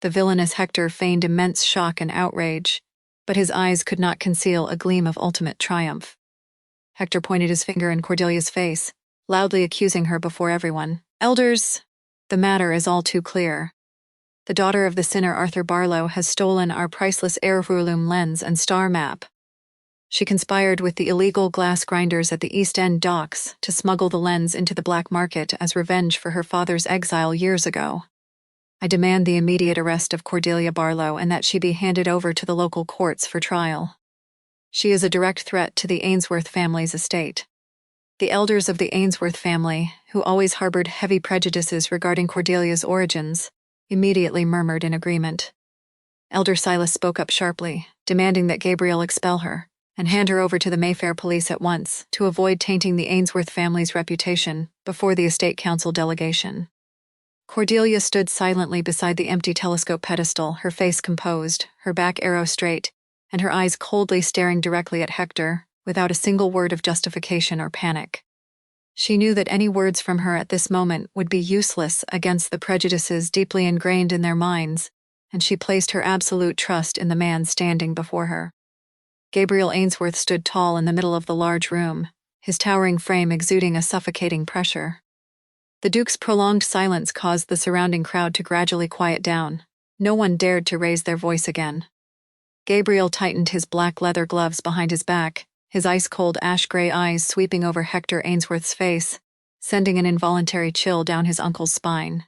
The villainous Hector feigned immense shock and outrage, but his eyes could not conceal a gleam of ultimate triumph. Hector pointed his finger in Cordelia's face, loudly accusing her before everyone. "Elders, the matter is all too clear. The daughter of the sinner Arthur Barlow has stolen our priceless heirloom lens and star map. She conspired with the illegal glass grinders at the East End docks to smuggle the lens into the black market as revenge for her father's exile years ago. I demand the immediate arrest of Cordelia Barlow and that she be handed over to the local courts for trial. She is a direct threat to the Ainsworth family's estate." The elders of the Ainsworth family, who always harbored heavy prejudices regarding Cordelia's origins, immediately murmured in agreement. Elder Silas spoke up sharply, demanding that Gabriel expel her and hand her over to the Mayfair police at once to avoid tainting the Ainsworth family's reputation before the Estate Council delegation. Cordelia stood silently beside the empty telescope pedestal, her face composed, her back arrow straight, and her eyes coldly staring directly at Hector, without a single word of justification or panic. She knew that any words from her at this moment would be useless against the prejudices deeply ingrained in their minds, and she placed her absolute trust in the man standing before her. Gabriel Ainsworth stood tall in the middle of the large room, his towering frame exuding a suffocating pressure. The Duke's prolonged silence caused the surrounding crowd to gradually quiet down. No one dared to raise their voice again. Gabriel tightened his black leather gloves behind his back, his ice-cold ash-gray eyes sweeping over Hector Ainsworth's face, sending an involuntary chill down his uncle's spine.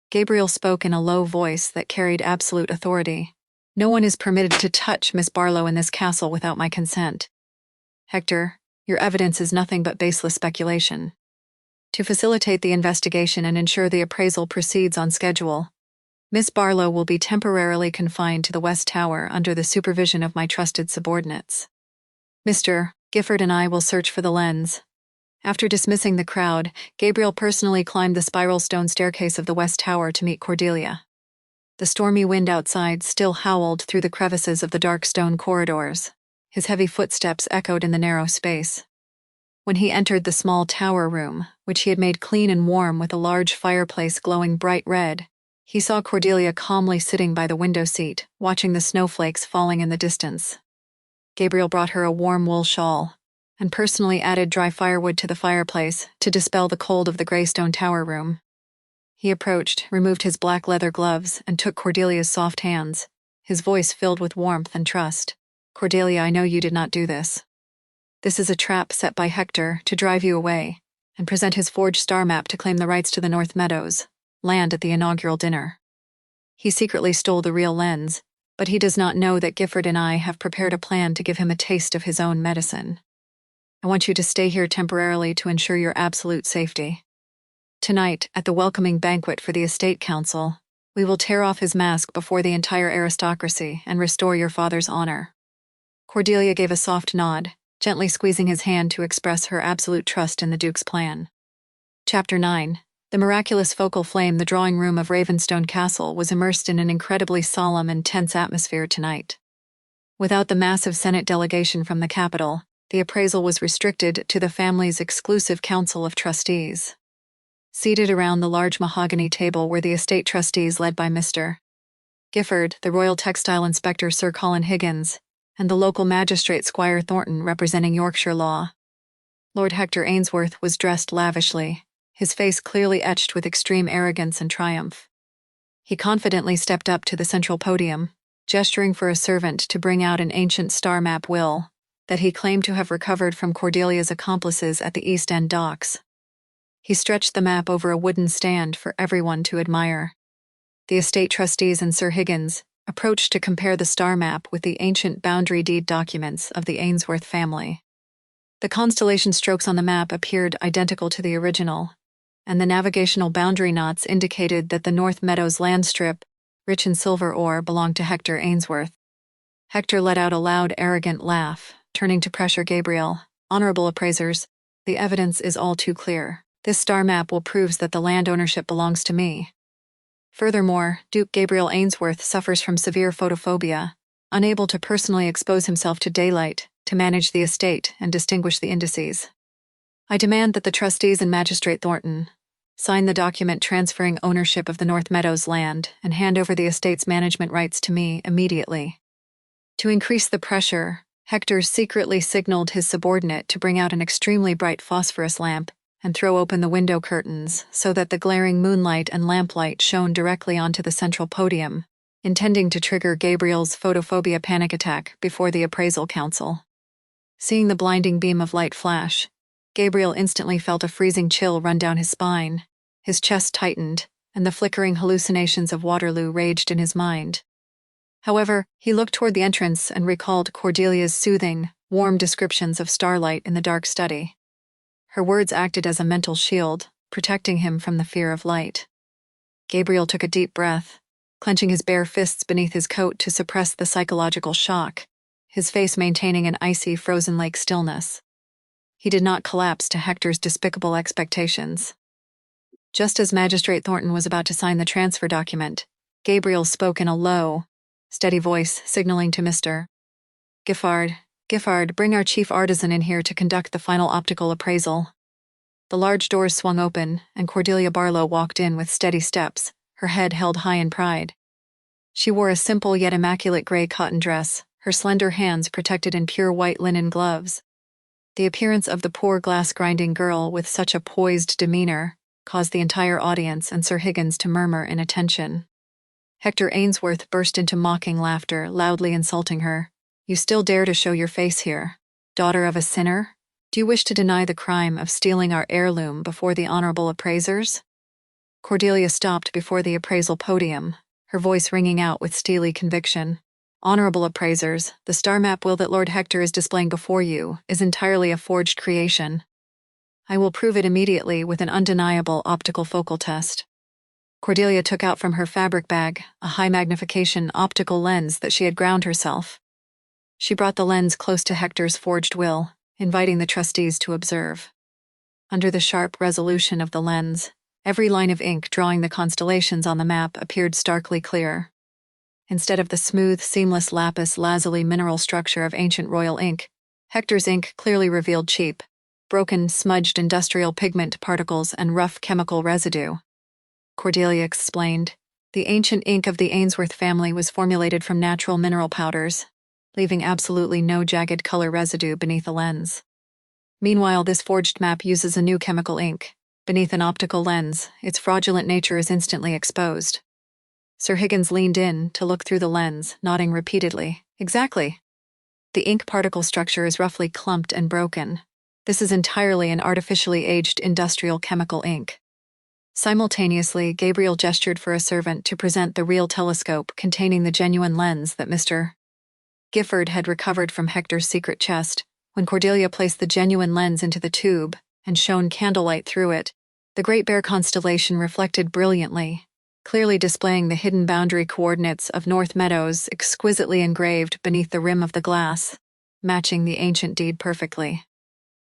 Gabriel spoke in a low voice that carried absolute authority. "No one is permitted to touch Miss Barlow in this castle without my consent. Hector, your evidence is nothing but baseless speculation. To facilitate the investigation and ensure the appraisal proceeds on schedule, Miss Barlow will be temporarily confined to the West Tower under the supervision of my trusted subordinates. Mr. Gifford and I will search for the lens." After dismissing the crowd, Gabriel personally climbed the spiral stone staircase of the West Tower to meet Cordelia. The stormy wind outside still howled through the crevices of the dark stone corridors. His heavy footsteps echoed in the narrow space. When he entered the small tower room, which he had made clean and warm with a large fireplace glowing bright red, he saw Cordelia calmly sitting by the window seat, watching the snowflakes falling in the distance. Gabriel brought her a warm wool shawl, and personally added dry firewood to the fireplace to dispel the cold of the Greystone Tower room. He approached, removed his black leather gloves, and took Cordelia's soft hands, his voice filled with warmth and trust. "Cordelia, I know you did not do this. This is a trap set by Hector to drive you away, and present his forged star map to claim the rights to the North Meadows, land at the inaugural dinner. He secretly stole the real lens, but he does not know that Gifford and I have prepared a plan to give him a taste of his own medicine. I want you to stay here temporarily to ensure your absolute safety. Tonight, at the welcoming banquet for the Estate Council, we will tear off his mask before the entire aristocracy and restore your father's honor." Cordelia gave a soft nod, gently squeezing his hand to express her absolute trust in the Duke's plan. Chapter 9. The miraculous focal flame. The drawing room of Ravenstone Castle was immersed in an incredibly solemn and tense atmosphere tonight. Without the massive Senate delegation from the capital, the appraisal was restricted to the family's exclusive council of trustees. Seated around the large mahogany table were the estate trustees led by Mr. Gifford, the Royal Textile Inspector Sir Colin Higgins, and the local magistrate Squire Thornton representing Yorkshire law. Lord Hector Ainsworth was dressed lavishly, his face clearly etched with extreme arrogance and triumph. He confidently stepped up to the central podium, gesturing for a servant to bring out an ancient star map will that he claimed to have recovered from Cordelia's accomplices at the East End docks. He stretched the map over a wooden stand for everyone to admire. The estate trustees and Sir Higgins approached to compare the star map with the ancient boundary deed documents of the Ainsworth family. The constellation strokes on the map appeared identical to the original, and the navigational boundary knots indicated that the North Meadows land strip, rich in silver ore, belonged to Hector Ainsworth. Hector let out a loud, arrogant laugh, turning to pressure Gabriel. "Honorable appraisers, the evidence is all too clear. This star map will prove that the land ownership belongs to me. Furthermore, Duke Gabriel Ainsworth suffers from severe photophobia, unable to personally expose himself to daylight, to manage the estate and distinguish the indices. I demand that the trustees and Magistrate Thornton sign the document transferring ownership of the North Meadows land and hand over the estate's management rights to me immediately." To increase the pressure, Hector secretly signaled his subordinate to bring out an extremely bright phosphorus lamp and throw open the window curtains so that the glaring moonlight and lamplight shone directly onto the central podium, intending to trigger Gabriel's photophobia panic attack before the appraisal council. Seeing the blinding beam of light flash, Gabriel instantly felt a freezing chill run down his spine, his chest tightened, and the flickering hallucinations of Waterloo raged in his mind. However, he looked toward the entrance and recalled Cordelia's soothing, warm descriptions of Starlight in the dark study. Her words acted as a mental shield, protecting him from the fear of light. Gabriel took a deep breath, clenching his bare fists beneath his coat to suppress the psychological shock, his face maintaining an icy, frozen-like stillness. He did not collapse to Hector's despicable expectations. Just as Magistrate Thornton was about to sign the transfer document, Gabriel spoke in a low, steady voice, signaling to Mr. Giffard, bring our chief artisan in here to conduct the final optical appraisal." The large doors swung open, and Cordelia Barlow walked in with steady steps, her head held high in pride. She wore a simple yet immaculate gray cotton dress, her slender hands protected in pure white linen gloves. The appearance of the poor glass-grinding girl with such a poised demeanor caused the entire audience and Sir Higgins to murmur in attention. Hector Ainsworth burst into mocking laughter, loudly insulting her. "You still dare to show your face here, daughter of a sinner? Do you wish to deny the crime of stealing our heirloom before the honorable appraisers?" Cordelia stopped before the appraisal podium, her voice ringing out with steely conviction. "Honorable appraisers, the star map will that Lord Hector is displaying before you is entirely a forged creation. I will prove it immediately with an undeniable optical focal test." Cordelia took out from her fabric bag a high-magnification optical lens that she had ground herself. She brought the lens close to Hector's forged will, inviting the trustees to observe. Under the sharp resolution of the lens, every line of ink drawing the constellations on the map appeared starkly clear. Instead of the smooth, seamless lapis lazuli mineral structure of ancient royal ink, Hector's ink clearly revealed cheap, broken, smudged industrial pigment particles and rough chemical residue. Cordelia explained, the ancient ink of the Ainsworth family was formulated from natural mineral powders, leaving absolutely no jagged color residue beneath the lens. Meanwhile, this forged map uses a new chemical ink. Beneath an optical lens, its fraudulent nature is instantly exposed. Sir Higgins leaned in to look through the lens, nodding repeatedly. "Exactly. The ink particle structure is roughly clumped and broken. This is entirely an artificially aged industrial chemical ink." Simultaneously, Gabriel gestured for a servant to present the real telescope containing the genuine lens that Mr. Gifford had recovered from Hector's secret chest. When Cordelia placed the genuine lens into the tube and shone candlelight through it, the Great Bear constellation reflected brilliantly, clearly displaying the hidden boundary coordinates of North Meadows exquisitely engraved beneath the rim of the glass, matching the ancient deed perfectly.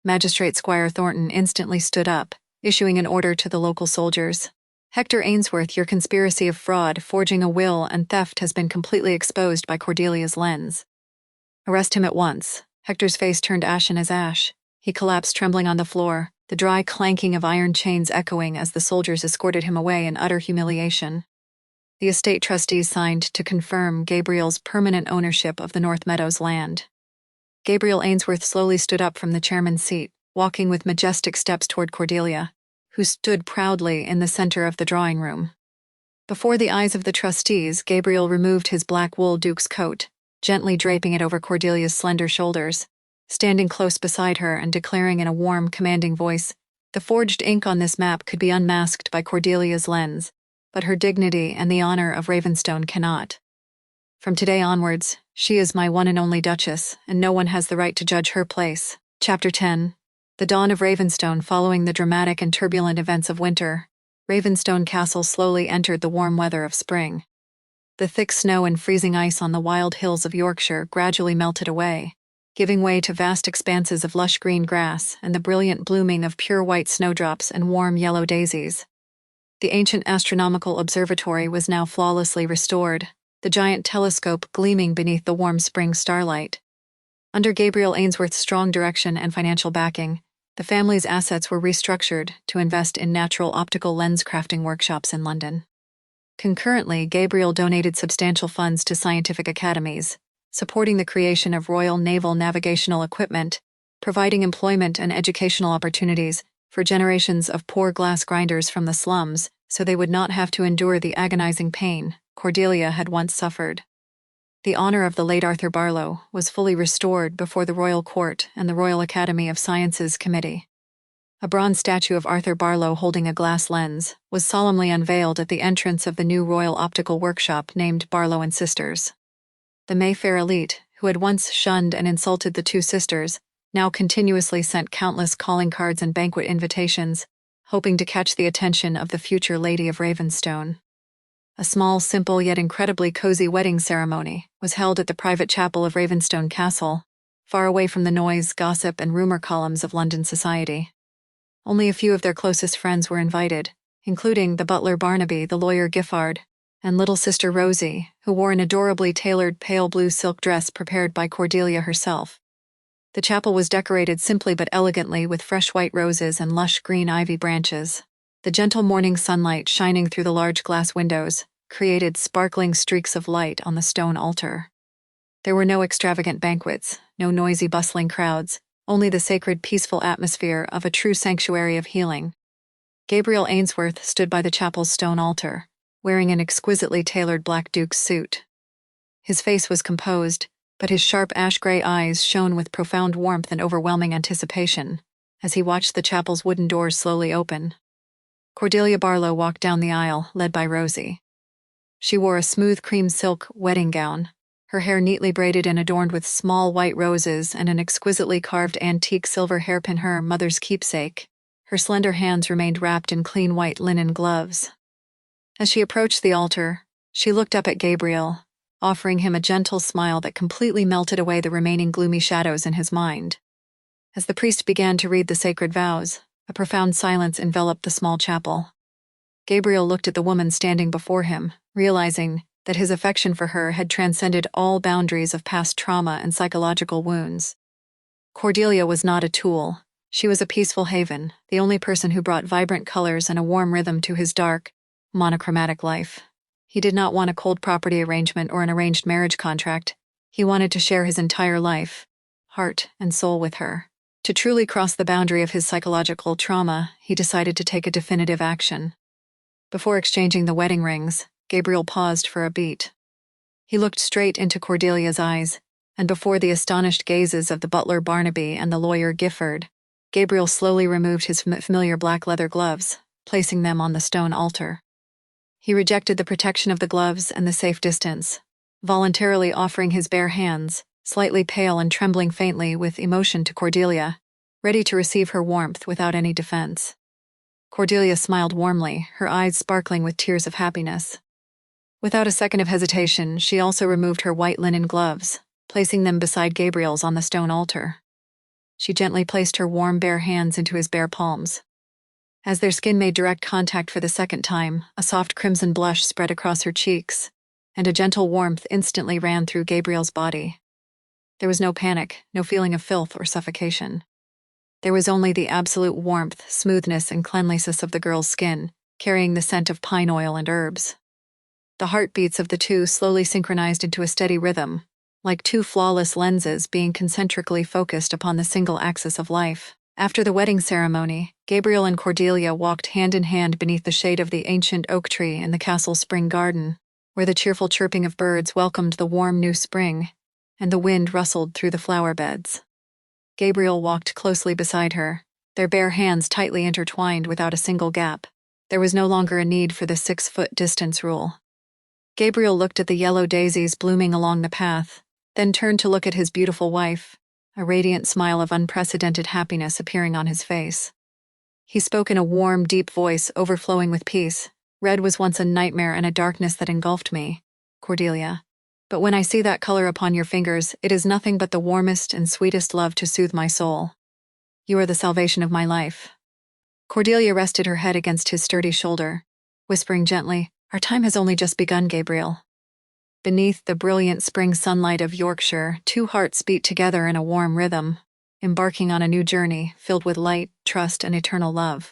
Magistrate Squire Thornton instantly stood up, issuing an order to the local soldiers. "Hector Ainsworth, your conspiracy of fraud, forging a will, and theft has been completely exposed by Cordelia's lens. Arrest him at once." Hector's face turned ashen as ash. He collapsed trembling on the floor, the dry clanking of iron chains echoing as the soldiers escorted him away in utter humiliation. The estate trustees signed to confirm Gabriel's permanent ownership of the North Meadows land. Gabriel Ainsworth slowly stood up from the chairman's seat, walking with majestic steps toward Cordelia, who stood proudly in the center of the drawing room. Before the eyes of the trustees, Gabriel removed his black wool duke's coat, gently draping it over Cordelia's slender shoulders, standing close beside her and declaring in a warm, commanding voice, "The forged ink on this map could be unmasked by Cordelia's lens, but her dignity and the honor of Ravenstone cannot. From today onwards, she is my one and only Duchess, and no one has the right to judge her place." Chapter 10. The dawn of Ravenstone. Following the dramatic and turbulent events of winter, Ravenstone Castle slowly entered the warm weather of spring. The thick snow and freezing ice on the wild hills of Yorkshire gradually melted away, giving way to vast expanses of lush green grass and the brilliant blooming of pure white snowdrops and warm yellow daisies. The ancient astronomical observatory was now flawlessly restored, the giant telescope gleaming beneath the warm spring starlight. Under Gabriel Ainsworth's strong direction and financial backing, the family's assets were restructured to invest in natural optical lens crafting workshops in London. Concurrently, Gabriel donated substantial funds to scientific academies, supporting the creation of Royal Naval navigational equipment, providing employment and educational opportunities for generations of poor glass grinders from the slums so they would not have to endure the agonizing pain Cordelia had once suffered. The honor of the late Arthur Barlow was fully restored before the Royal Court and the Royal Academy of Sciences Committee. A bronze statue of Arthur Barlow holding a glass lens was solemnly unveiled at the entrance of the new Royal Optical Workshop named Barlow and Sisters. The Mayfair elite, who had once shunned and insulted the two sisters, now continuously sent countless calling cards and banquet invitations, hoping to catch the attention of the future Lady of Ravenstone. A small, simple yet incredibly cozy wedding ceremony was held at the private chapel of Ravenstone Castle, far away from the noise, gossip, and rumor columns of London society. Only a few of their closest friends were invited, including the butler Barnaby, the lawyer Giffard, and little sister Rosie, who wore an adorably tailored pale blue silk dress prepared by Cordelia herself. The chapel was decorated simply but elegantly with fresh white roses and lush green ivy branches. The gentle morning sunlight shining through the large glass windows created sparkling streaks of light on the stone altar. There were no extravagant banquets, no noisy bustling crowds, only the sacred peaceful atmosphere of a true sanctuary of healing. Gabriel Ainsworth stood by the chapel's stone altar, wearing an exquisitely tailored black duke's suit. His face was composed, but his sharp ash-gray eyes shone with profound warmth and overwhelming anticipation as he watched the chapel's wooden doors slowly open. Cordelia Barlow walked down the aisle, led by Rosie. She wore a smooth cream silk wedding gown, her hair neatly braided and adorned with small white roses and an exquisitely carved antique silver hairpin, her mother's keepsake. Her slender hands remained wrapped in clean white linen gloves. As she approached the altar, she looked up at Gabriel, offering him a gentle smile that completely melted away the remaining gloomy shadows in his mind. As the priest began to read the sacred vows, a profound silence enveloped the small chapel. Gabriel looked at the woman standing before him, realizing that his affection for her had transcended all boundaries of past trauma and psychological wounds. Cordelia was not a tool. She was a peaceful haven, the only person who brought vibrant colors and a warm rhythm to his dark, monochromatic life. He did not want a cold property arrangement or an arranged marriage contract. He wanted to share his entire life, heart and soul with her. To truly cross the boundary of his psychological trauma, he decided to take a definitive action. Before exchanging the wedding rings, Gabriel paused for a beat. He looked straight into Cordelia's eyes, and before the astonished gazes of the butler Barnaby and the lawyer Giffard, Gabriel slowly removed his familiar black leather gloves, placing them on the stone altar. He rejected the protection of the gloves and the safe distance, voluntarily offering his bare hands, slightly pale and trembling faintly with emotion, to Cordelia, ready to receive her warmth without any defense. Cordelia smiled warmly, her eyes sparkling with tears of happiness. Without a second of hesitation, she also removed her white linen gloves, placing them beside Gabriel's on the stone altar. She gently placed her warm bare hands into his bare palms. As their skin made direct contact for the second time, a soft crimson blush spread across her cheeks, and a gentle warmth instantly ran through Gabriel's body. There was no panic, no feeling of filth or suffocation. There was only the absolute warmth, smoothness, and cleanliness of the girl's skin, carrying the scent of pine oil and herbs. The heartbeats of the two slowly synchronized into a steady rhythm, like two flawless lenses being concentrically focused upon the single axis of life. After the wedding ceremony, Gabriel and Cordelia walked hand in hand beneath the shade of the ancient oak tree in the castle's spring garden, where the cheerful chirping of birds welcomed the warm new spring, and the wind rustled through the flower beds. Gabriel walked closely beside her, their bare hands tightly intertwined without a single gap. There was no longer a need for the 6-foot distance rule. Gabriel looked at the yellow daisies blooming along the path, then turned to look at his beautiful wife, a radiant smile of unprecedented happiness appearing on his face. He spoke in a warm, deep voice overflowing with peace. Red was once a nightmare and a darkness that engulfed me, Cordelia. But when I see that color upon your fingers, it is nothing but the warmest and sweetest love to soothe my soul. You are the salvation of my life. Cordelia rested her head against his sturdy shoulder, whispering gently, "Our time has only just begun, Gabriel." Beneath the brilliant spring sunlight of Yorkshire, two hearts beat together in a warm rhythm, embarking on a new journey filled with light, trust, and eternal love.